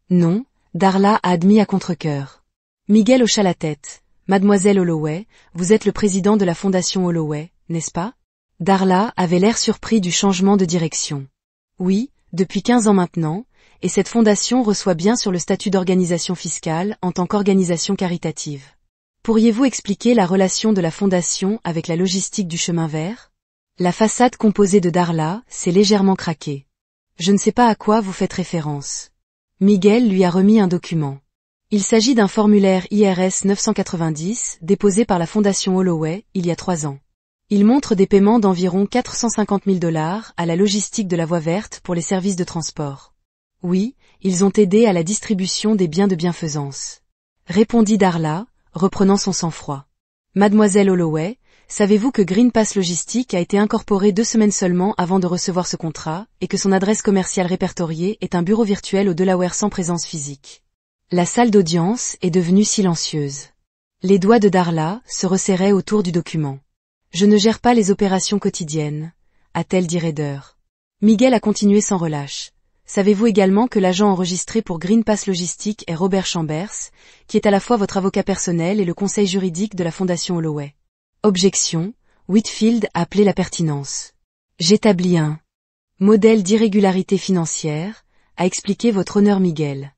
Non, Darla a admis à contre-cœur. Miguel hocha la tête. Mademoiselle Holloway, vous êtes le président de la fondation Holloway, n'est-ce pas? Darla avait l'air surpris du changement de direction. Oui, depuis 15 ans maintenant, et cette fondation reçoit bien sur le statut d'organisation fiscale en tant qu'organisation caritative. Pourriez-vous expliquer la relation de la fondation avec la logistique du chemin vert? La façade composée de Darla s'est légèrement craquée. Je ne sais pas à quoi vous faites référence. Miguel lui a remis un document. Il s'agit d'un formulaire IRS 990 déposé par la fondation Holloway il y a 3 ans. Il montre des paiements d'environ 450 000 $ à la logistique de la voie verte pour les services de transport. Oui, ils ont aidé à la distribution des biens de bienfaisance. Répondit Darla, reprenant son sang-froid. Mademoiselle Holloway, savez-vous que Green Pass Logistique a été incorporé 2 semaines seulement avant de recevoir ce contrat, et que son adresse commerciale répertoriée est un bureau virtuel au Delaware sans présence physique? La salle d'audience est devenue silencieuse. Les doigts de Darla se resserraient autour du document. Je ne gère pas les opérations quotidiennes, a-t-elle dit raideur. Miguel a continué sans relâche. Savez-vous également que l'agent enregistré pour Green Pass Logistique est Robert Chambers, qui est à la fois votre avocat personnel et le conseil juridique de la fondation Holloway? Objection, Whitfield a appelé la pertinence. J'établis un modèle d'irrégularité financière, a expliqué votre honneur Miguel.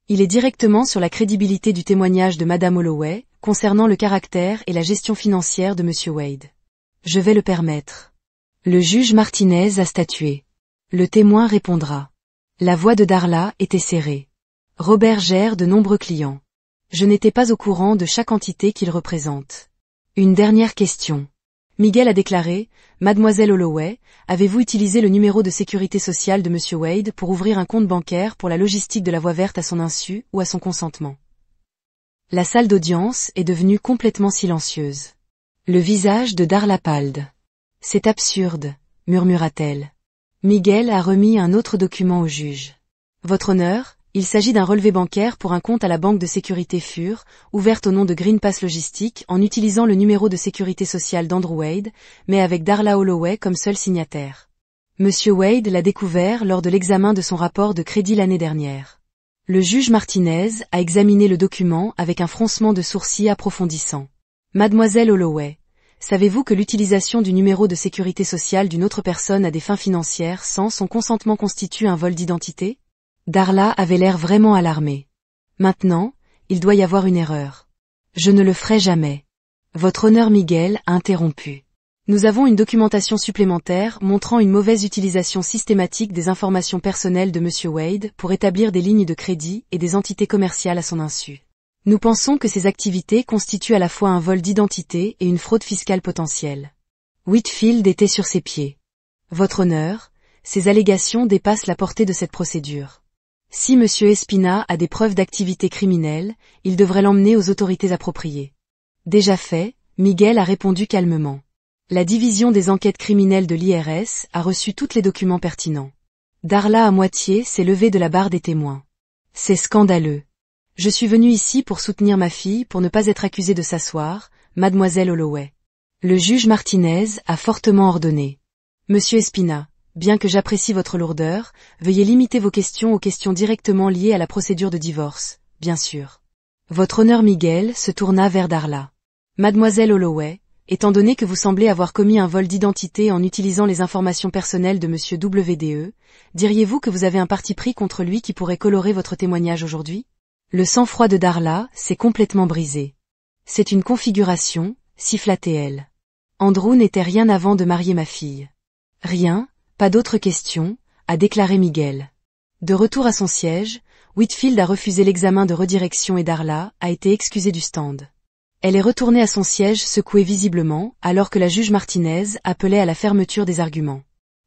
Il est directement sur la crédibilité du témoignage de Madame Holloway, concernant le caractère et la gestion financière de Monsieur Wade. Je vais le permettre. Le juge Martinez a statué. Le témoin répondra. La voix de Darla était serrée. Robert gère de nombreux clients. Je n'étais pas au courant de chaque entité qu'il représente. Une dernière question. Miguel a déclaré, Mademoiselle Holloway, avez-vous utilisé le numéro de sécurité sociale de Monsieur Wade pour ouvrir un compte bancaire pour la logistique de la voie verte à son insu ou à son consentement? La salle d'audience est devenue complètement silencieuse. Le visage de Darla pâle. C'est absurde, murmura-t-elle. Miguel a remis un autre document au juge. Votre honneur, il s'agit d'un relevé bancaire pour un compte à la banque de sécurité FUR, ouverte au nom de Green Pass Logistique en utilisant le numéro de sécurité sociale d'Andrew Wade, mais avec Darla Holloway comme seul signataire. Monsieur Wade l'a découvert lors de l'examen de son rapport de crédit l'année dernière. Le juge Martinez a examiné le document avec un froncement de sourcils approfondissant. Mademoiselle Holloway, savez-vous que l'utilisation du numéro de sécurité sociale d'une autre personne à des fins financières sans son consentement constitue un vol d'identité? Darla avait l'air vraiment alarmée. Maintenant, il doit y avoir une erreur. Je ne le ferai jamais. Votre honneur Miguel a interrompu. Nous avons une documentation supplémentaire montrant une mauvaise utilisation systématique des informations personnelles de Monsieur Wade pour établir des lignes de crédit et des entités commerciales à son insu. Nous pensons que ces activités constituent à la fois un vol d'identité et une fraude fiscale potentielle. Whitfield était sur ses pieds. Votre honneur, ces allégations dépassent la portée de cette procédure. Si Monsieur Espina a des preuves d'activité criminelle, il devrait l'emmener aux autorités appropriées. Déjà fait, Miguel a répondu calmement. La division des enquêtes criminelles de l'IRS a reçu tous les documents pertinents. Darla à moitié s'est levée de la barre des témoins. C'est scandaleux. Je suis venu ici pour soutenir ma fille pour ne pas être accusée de s'asseoir, Mademoiselle Holloway. Le juge Martinez a fortement ordonné. Monsieur Espina, bien que j'apprécie votre lourdeur, veuillez limiter vos questions aux questions directement liées à la procédure de divorce, bien sûr. Votre honneur Miguel se tourna vers Darla. Mademoiselle Holloway, étant donné que vous semblez avoir commis un vol d'identité en utilisant les informations personnelles de monsieur WDE, diriez-vous que vous avez un parti pris contre lui qui pourrait colorer votre témoignage aujourd'hui? Le sang-froid de Darla s'est complètement brisé. C'est une configuration, siffla-t-elle. Andrew n'était rien avant de marier ma fille. Rien, pas d'autres questions, a déclaré Miguel. De retour à son siège, Whitfield a refusé l'examen de redirection et Darla a été excusée du stand. Elle est retournée à son siège secouée visiblement, alors que la juge Martinez appelait à la fermeture des arguments.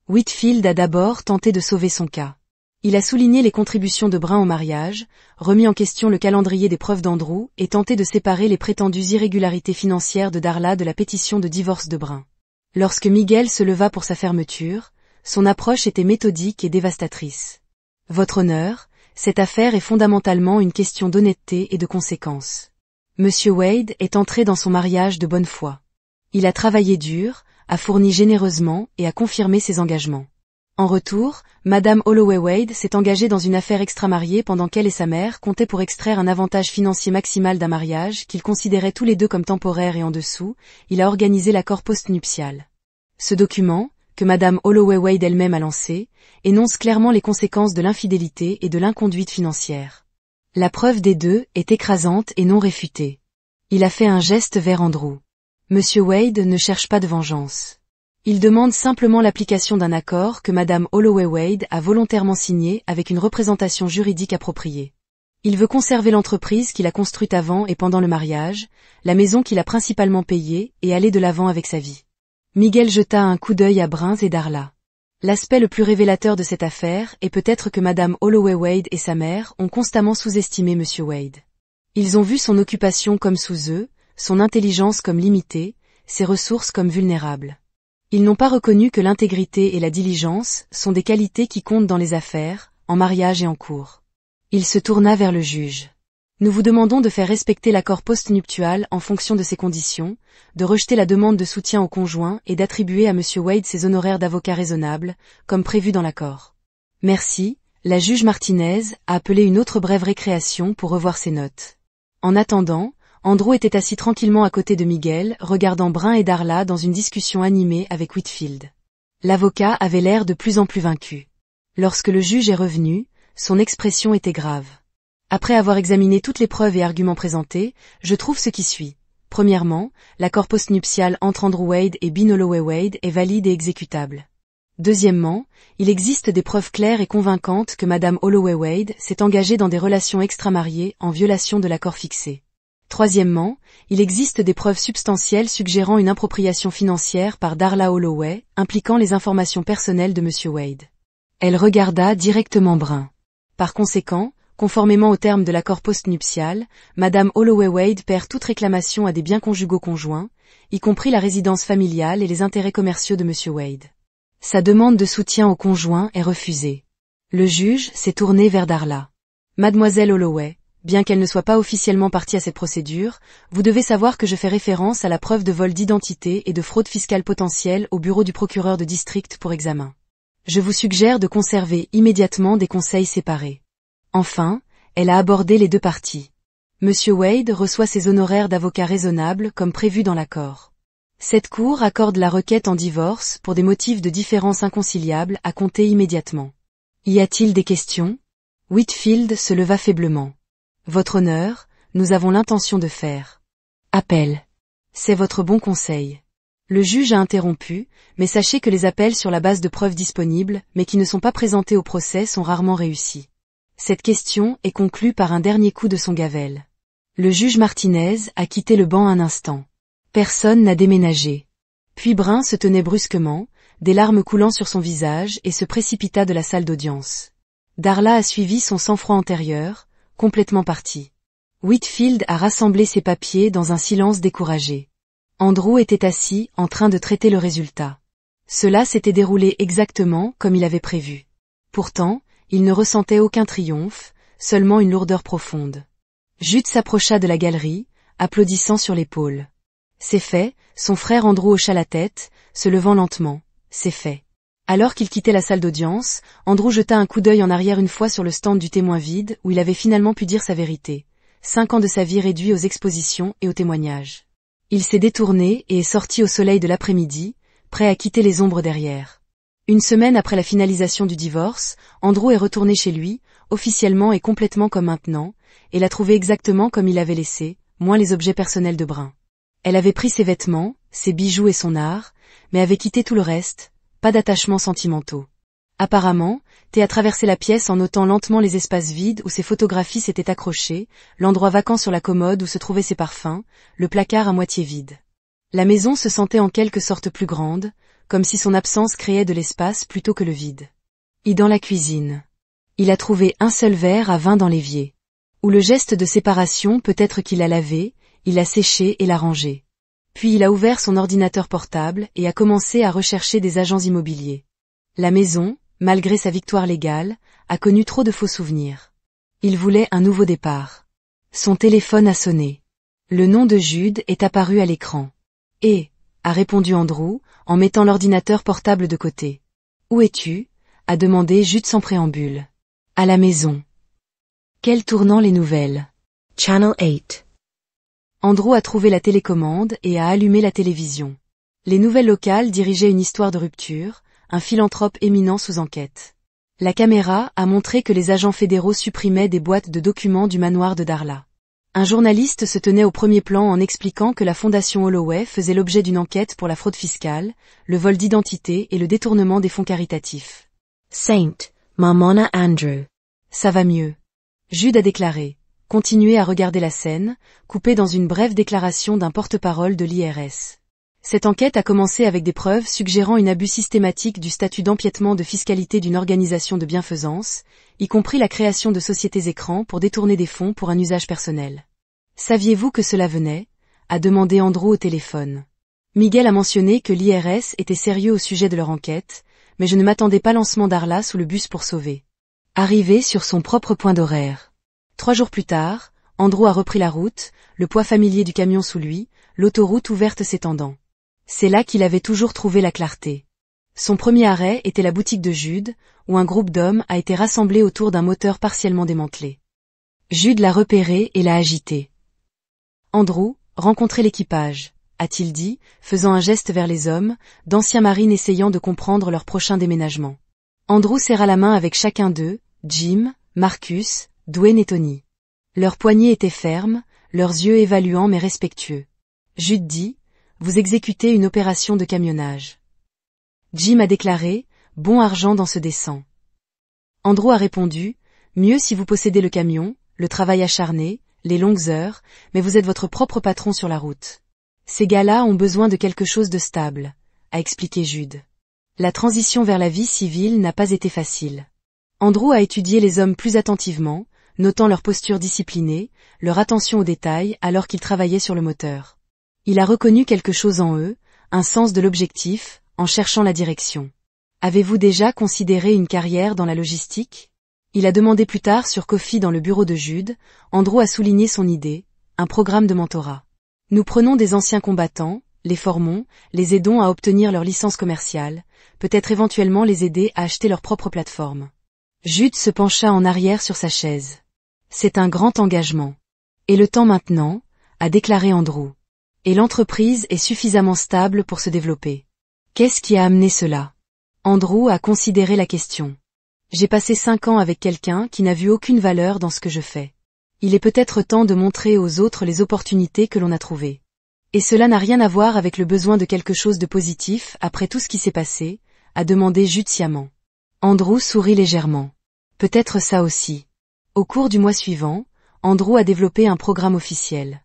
Whitfield a d'abord tenté de sauver son cas. Il a souligné les contributions de Brun au mariage, remis en question le calendrier des preuves d'Andrew et tenté de séparer les prétendues irrégularités financières de Darla de la pétition de divorce de Brun. Lorsque Miguel se leva pour sa fermeture, son approche était méthodique et dévastatrice. Votre honneur, cette affaire est fondamentalement une question d'honnêteté et de conséquence. Monsieur Wade est entré dans son mariage de bonne foi. Il a travaillé dur, a fourni généreusement et a confirmé ses engagements. En retour, Madame Holloway Wade s'est engagée dans une affaire extramariée pendant qu'elle et sa mère comptaient pour extraire un avantage financier maximal d'un mariage qu'ils considéraient tous les deux comme temporaire et en dessous, il a organisé l'accord postnuptial. Ce document, que Madame Holloway Wade elle-même a lancé, énonce clairement les conséquences de l'infidélité et de l'inconduite financière. La preuve des deux est écrasante et non réfutée. Il a fait un geste vers Andrew. Monsieur Wade ne cherche pas de vengeance. Il demande simplement l'application d'un accord que Madame Holloway Wade a volontairement signé avec une représentation juridique appropriée. Il veut conserver l'entreprise qu'il a construite avant et pendant le mariage, la maison qu'il a principalement payée et aller de l'avant avec sa vie. Miguel jeta un coup d'œil à Brun et Darla. L'aspect le plus révélateur de cette affaire est peut-être que Madame Holloway Wade et sa mère ont constamment sous-estimé Monsieur Wade. Ils ont vu son occupation comme sous eux, son intelligence comme limitée, ses ressources comme vulnérables. Ils n'ont pas reconnu que l'intégrité et la diligence sont des qualités qui comptent dans les affaires, en mariage et en cour. Il se tourna vers le juge. Nous vous demandons de faire respecter l'accord postnuptial en fonction de ses conditions, de rejeter la demande de soutien au conjoint et d'attribuer à Monsieur Wade ses honoraires d'avocat raisonnables, comme prévu dans l'accord. Merci, la juge Martinez a appelé une autre brève récréation pour revoir ses notes. En attendant, Andrew était assis tranquillement à côté de Miguel, regardant Brun et Darla dans une discussion animée avec Whitfield. L'avocat avait l'air de plus en plus vaincu. Lorsque le juge est revenu, son expression était grave. Après avoir examiné toutes les preuves et arguments présentés, je trouve ce qui suit. Premièrement, l'accord postnuptial entre Andrew Wade et Bean Holloway Wade est valide et exécutable. Deuxièmement, il existe des preuves claires et convaincantes que Madame Holloway Wade s'est engagée dans des relations extramariées en violation de l'accord fixé. Troisièmement, il existe des preuves substantielles suggérant une appropriation financière par Darla Holloway, impliquant les informations personnelles de Monsieur Wade. Elle regarda directement Brun. Par conséquent, conformément aux termes de l'accord postnuptial, Madame Holloway Wade perd toute réclamation à des biens conjugaux conjoints, y compris la résidence familiale et les intérêts commerciaux de Monsieur Wade. Sa demande de soutien au conjoint est refusée. Le juge s'est tourné vers Darla. Mademoiselle Holloway, bien qu'elle ne soit pas officiellement partie à cette procédure, vous devez savoir que je fais référence à la preuve de vol d'identité et de fraude fiscale potentielle au bureau du procureur de district pour examen. Je vous suggère de conserver immédiatement des conseils séparés. Enfin, elle a abordé les deux parties. Monsieur Wade reçoit ses honoraires d'avocat raisonnables comme prévu dans l'accord. Cette cour accorde la requête en divorce pour des motifs de différence inconciliables à compter immédiatement. Y a-t-il des questions? Whitfield se leva faiblement. Votre honneur, nous avons l'intention de faire appel. C'est votre bon conseil. Le juge a interrompu, mais sachez que les appels sur la base de preuves disponibles, mais qui ne sont pas présentés au procès sont rarement réussis. Cette question est conclue par un dernier coup de son gavel. Le juge Martinez a quitté le banc un instant. Personne n'a déménagé. Puis Brun se tenait brusquement, des larmes coulant sur son visage et se précipita de la salle d'audience. Darla a suivi son sang-froid antérieur, complètement parti. Whitfield a rassemblé ses papiers dans un silence découragé. Andrew était assis, en train de traiter le résultat. Cela s'était déroulé exactement comme il avait prévu. Pourtant, il ne ressentait aucun triomphe, seulement une lourdeur profonde. Jude s'approcha de la galerie, applaudissant sur l'épaule. C'est fait, son frère Andrew hocha la tête, se levant lentement. C'est fait. Alors qu'il quittait la salle d'audience, Andrew jeta un coup d'œil en arrière une fois sur le stand du témoin vide où il avait finalement pu dire sa vérité. 5 ans de sa vie réduits aux expositions et aux témoignages. Il s'est détourné et est sorti au soleil de l'après-midi, prêt à quitter les ombres derrière. Une semaine après la finalisation du divorce, Andrew est retourné chez lui, officiellement et complètement comme maintenant, et l'a trouvé exactement comme il l'avait laissé, moins les objets personnels de Brin. Elle avait pris ses vêtements, ses bijoux et son art, mais avait quitté tout le reste, pas d'attachements sentimentaux. Apparemment, Thé a traversé la pièce en notant lentement les espaces vides où ses photographies s'étaient accrochées, l'endroit vacant sur la commode où se trouvaient ses parfums, le placard à moitié vide. La maison se sentait en quelque sorte plus grande, comme si son absence créait de l'espace plutôt que le vide. Et dans la cuisine. Il a trouvé un seul verre à vin dans l'évier. Ou le geste de séparation peut-être qu'il l'a lavé, il l'a séché et l'a rangé. Puis il a ouvert son ordinateur portable et a commencé à rechercher des agents immobiliers. La maison, malgré sa victoire légale, a connu trop de faux souvenirs. Il voulait un nouveau départ. Son téléphone a sonné. Le nom de Jude est apparu à l'écran. Et, a répondu Andrew, en mettant l'ordinateur portable de côté. Où es-tu? A demandé Jude sans préambule. À la maison. Quel tournant les nouvelles? Channel 8. Andrew a trouvé la télécommande et a allumé la télévision. Les nouvelles locales dirigeaient une histoire de rupture, un philanthrope éminent sous enquête. La caméra a montré que les agents fédéraux supprimaient des boîtes de documents du manoir de Darla. Un journaliste se tenait au premier plan en expliquant que la fondation Holloway faisait l'objet d'une enquête pour la fraude fiscale, le vol d'identité et le détournement des fonds caritatifs. Saint, Mamona Andrew. Ça va mieux. Jude a déclaré. Continuez à regarder la scène, coupée dans une brève déclaration d'un porte-parole de l'IRS. Cette enquête a commencé avec des preuves suggérant un abus systématique du statut d'empiètement de fiscalité d'une organisation de bienfaisance, y compris la création de sociétés écrans pour détourner des fonds pour un usage personnel. Saviez-vous que cela venait? A demandé Andrew au téléphone. Miguel a mentionné que l'IRS était sérieux au sujet de leur enquête, mais je ne m'attendais pas lancement Darla sous le bus pour sauver. Arrivé sur son propre point d'horaire. 3 jours plus tard, Andrew a repris la route, le poids familier du camion sous lui, l'autoroute ouverte s'étendant. C'est là qu'il avait toujours trouvé la clarté. Son premier arrêt était la boutique de Jude, où un groupe d'hommes a été rassemblé autour d'un moteur partiellement démantelé. Jude l'a repéré et l'a agité. Andrew, rencontrez l'équipage, a-t-il dit, faisant un geste vers les hommes, d'anciens marines essayant de comprendre leur prochain déménagement. Andrew serra la main avec chacun d'eux, Jim, Marcus, Dwayne et Tony. Leurs poignets étaient fermes, leurs yeux évaluants mais respectueux. Jude dit, vous exécutez une opération de camionnage. Jim a déclaré, bon argent dans ce descend. Andrew a répondu, mieux si vous possédez le camion, le travail acharné, les longues heures, mais vous êtes votre propre patron sur la route. Ces gars-là ont besoin de quelque chose de stable, a expliqué Jude. La transition vers la vie civile n'a pas été facile. Andrew a étudié les hommes plus attentivement, notant leur posture disciplinée, leur attention aux détails alors qu'ils travaillaient sur le moteur. Il a reconnu quelque chose en eux, un sens de l'objectif, en cherchant la direction. Avez-vous déjà considéré une carrière dans la logistique? Il a demandé plus tard sur Coffee dans le bureau de Jude, Andrew a souligné son idée, un programme de mentorat. Nous prenons des anciens combattants, les formons, les aidons à obtenir leur licence commerciale, peut-être éventuellement les aider à acheter leur propre plateforme. Jude se pencha en arrière sur sa chaise. C'est un grand engagement. Et le temps maintenant, a déclaré Andrew. Et l'entreprise est suffisamment stable pour se développer. Qu'est-ce qui a amené cela? Andrew a considéré la question. J'ai passé 5 ans avec quelqu'un qui n'a vu aucune valeur dans ce que je fais. Il est peut-être temps de montrer aux autres les opportunités que l'on a trouvées. Et cela n'a rien à voir avec le besoin de quelque chose de positif après tout ce qui s'est passé, a demandé Jude sciemment. Andrew sourit légèrement. Peut-être ça aussi. Au cours du mois suivant, Andrew a développé un programme officiel.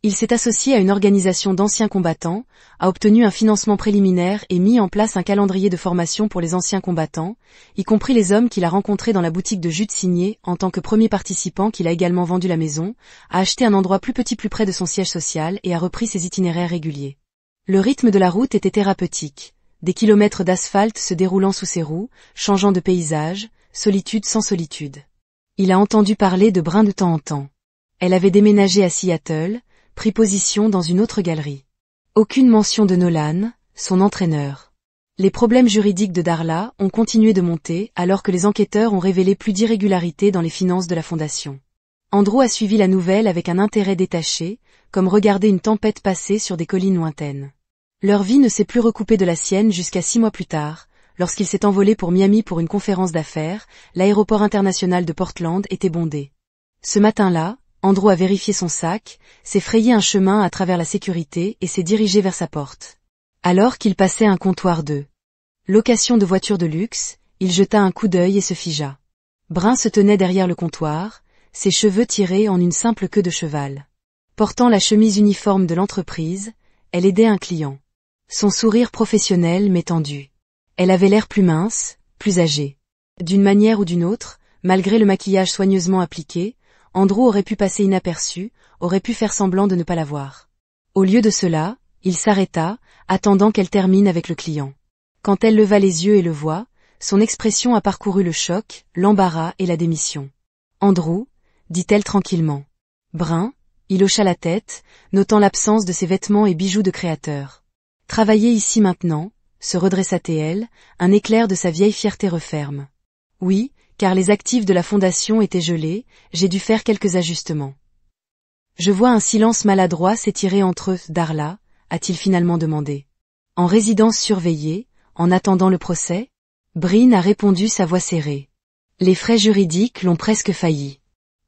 Il s'est associé à une organisation d'anciens combattants, a obtenu un financement préliminaire et mis en place un calendrier de formation pour les anciens combattants, y compris les hommes qu'il a rencontrés dans la boutique de Jude signé en tant que premier participant qu'il a également vendu la maison, a acheté un endroit plus petit plus près de son siège social et a repris ses itinéraires réguliers. Le rythme de la route était thérapeutique, des kilomètres d'asphalte se déroulant sous ses roues, changeant de paysage, solitude sans solitude. Il a entendu parler de Brin de temps en temps. Elle avait déménagé à Seattle, pris position dans une autre galerie. Aucune mention de Nolan, son entraîneur. Les problèmes juridiques de Darla ont continué de monter alors que les enquêteurs ont révélé plus d'irrégularités dans les finances de la fondation. Andrew a suivi la nouvelle avec un intérêt détaché, comme regarder une tempête passer sur des collines lointaines. Leur vie ne s'est plus recoupée de la sienne jusqu'à 6 mois plus tard, lorsqu'il s'est envolé pour Miami pour une conférence d'affaires. L'aéroport international de Portland était bondé. Ce matin-là, Andrew a vérifié son sac, s'est frayé un chemin à travers la sécurité et s'est dirigé vers sa porte. Alors qu'il passait un comptoir de location de voitures de luxe, il jeta un coup d'œil et se figea. Brun se tenait derrière le comptoir, ses cheveux tirés en une simple queue de cheval. Portant la chemise uniforme de l'entreprise, elle aidait un client. Son sourire professionnel mais tendu. Elle avait l'air plus mince, plus âgée. D'une manière ou d'une autre, malgré le maquillage soigneusement appliqué, Andrew aurait pu passer inaperçu, aurait pu faire semblant de ne pas la voir. Au lieu de cela, il s'arrêta, attendant qu'elle termine avec le client. Quand elle leva les yeux et le voit, son expression a parcouru le choc, l'embarras et la démission. « Andrew », dit-elle tranquillement. Brun, il hocha la tête, notant l'absence de ses vêtements et bijoux de créateur. « Travailler ici maintenant », se redressa-t-elle, un éclair de sa vieille fierté referme. « Oui, car les actifs de la fondation étaient gelés, j'ai dû faire quelques ajustements. » Je vois un silence maladroit s'étirer entre eux. « Darla ?» a-t-il finalement demandé. « En résidence surveillée, en attendant le procès ?» Brin a répondu, sa voix serrée. Les frais juridiques l'ont presque failli.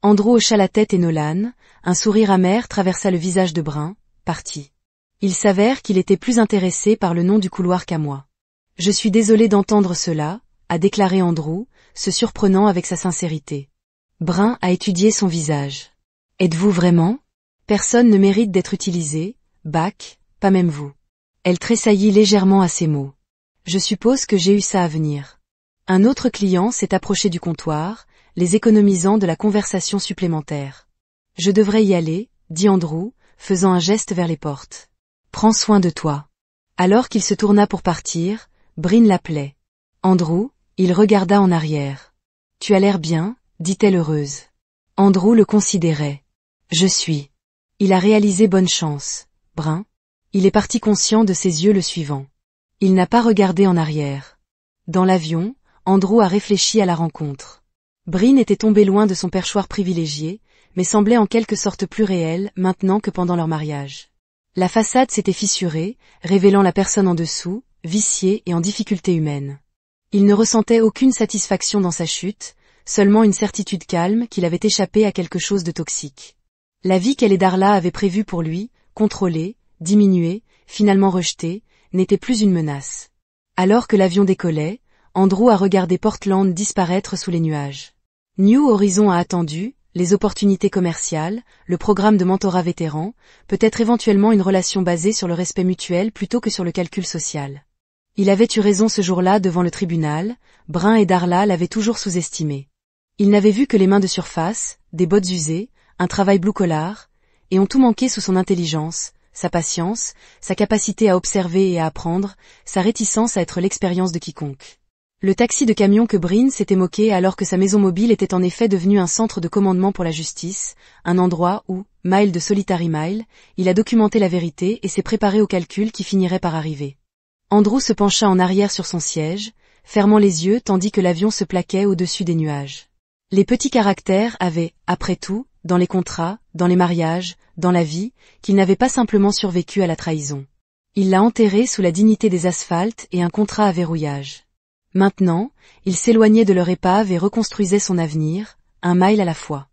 Andrew hocha la tête et Nolan, un sourire amer traversa le visage de Brun, parti. Il s'avère qu'il était plus intéressé par le nom du couloir qu'à moi. Je suis désolé d'entendre cela, a déclaré Andrew, se surprenant avec sa sincérité. Brun a étudié son visage. Êtes-vous vraiment? Personne ne mérite d'être utilisé, Bac, pas même vous. Elle tressaillit légèrement à ces mots. Je suppose que j'ai eu ça à venir. Un autre client s'est approché du comptoir, les économisant de la conversation supplémentaire. Je devrais y aller, dit Andrew, faisant un geste vers les portes. Prends soin de toi. Alors qu'il se tourna pour partir, Brin l'appelait. Andrew, il regarda en arrière. Tu as l'air bien, dit-elle heureuse. Andrew le considérait. Je suis. Il a réalisé bonne chance, Brun. Il est parti conscient de ses yeux le suivant. Il n'a pas regardé en arrière. Dans l'avion, Andrew a réfléchi à la rencontre. Brin était tombé loin de son perchoir privilégié, mais semblait en quelque sorte plus réel maintenant que pendant leur mariage. La façade s'était fissurée, révélant la personne en dessous, viciée et en difficulté humaine. Il ne ressentait aucune satisfaction dans sa chute, seulement une certitude calme qu'il avait échappé à quelque chose de toxique. La vie qu'elle et Darla avaient prévue pour lui, contrôlée, diminuée, finalement rejetée, n'était plus une menace. Alors que l'avion décollait, Andrew a regardé Portland disparaître sous les nuages. New Horizon a attendu, les opportunités commerciales, le programme de mentorat vétéran, peut-être éventuellement une relation basée sur le respect mutuel plutôt que sur le calcul social. Il avait eu raison ce jour-là devant le tribunal, Brun et Darla l'avaient toujours sous-estimé. Ils n'avaient vu que les mains de surface, des bottes usées, un travail blue-collar, et ont tout manqué sous son intelligence, sa patience, sa capacité à observer et à apprendre, sa réticence à être l'expérience de quiconque. Le taxi de camion que Brin s'était moqué alors que sa maison mobile était en effet devenue un centre de commandement pour la justice, un endroit où, mile de solitary mile, il a documenté la vérité et s'est préparé au calcul qui finirait par arriver. Andrew se pencha en arrière sur son siège, fermant les yeux tandis que l'avion se plaquait au-dessus des nuages. Les petits caractères avaient, après tout, dans les contrats, dans les mariages, dans la vie, qu'il n'avait pas simplement survécu à la trahison. Il l'a enterré sous la dignité des asphaltes et un contrat à verrouillage. Maintenant, il s'éloignait de leur épave et reconstruisait son avenir, un mile à la fois.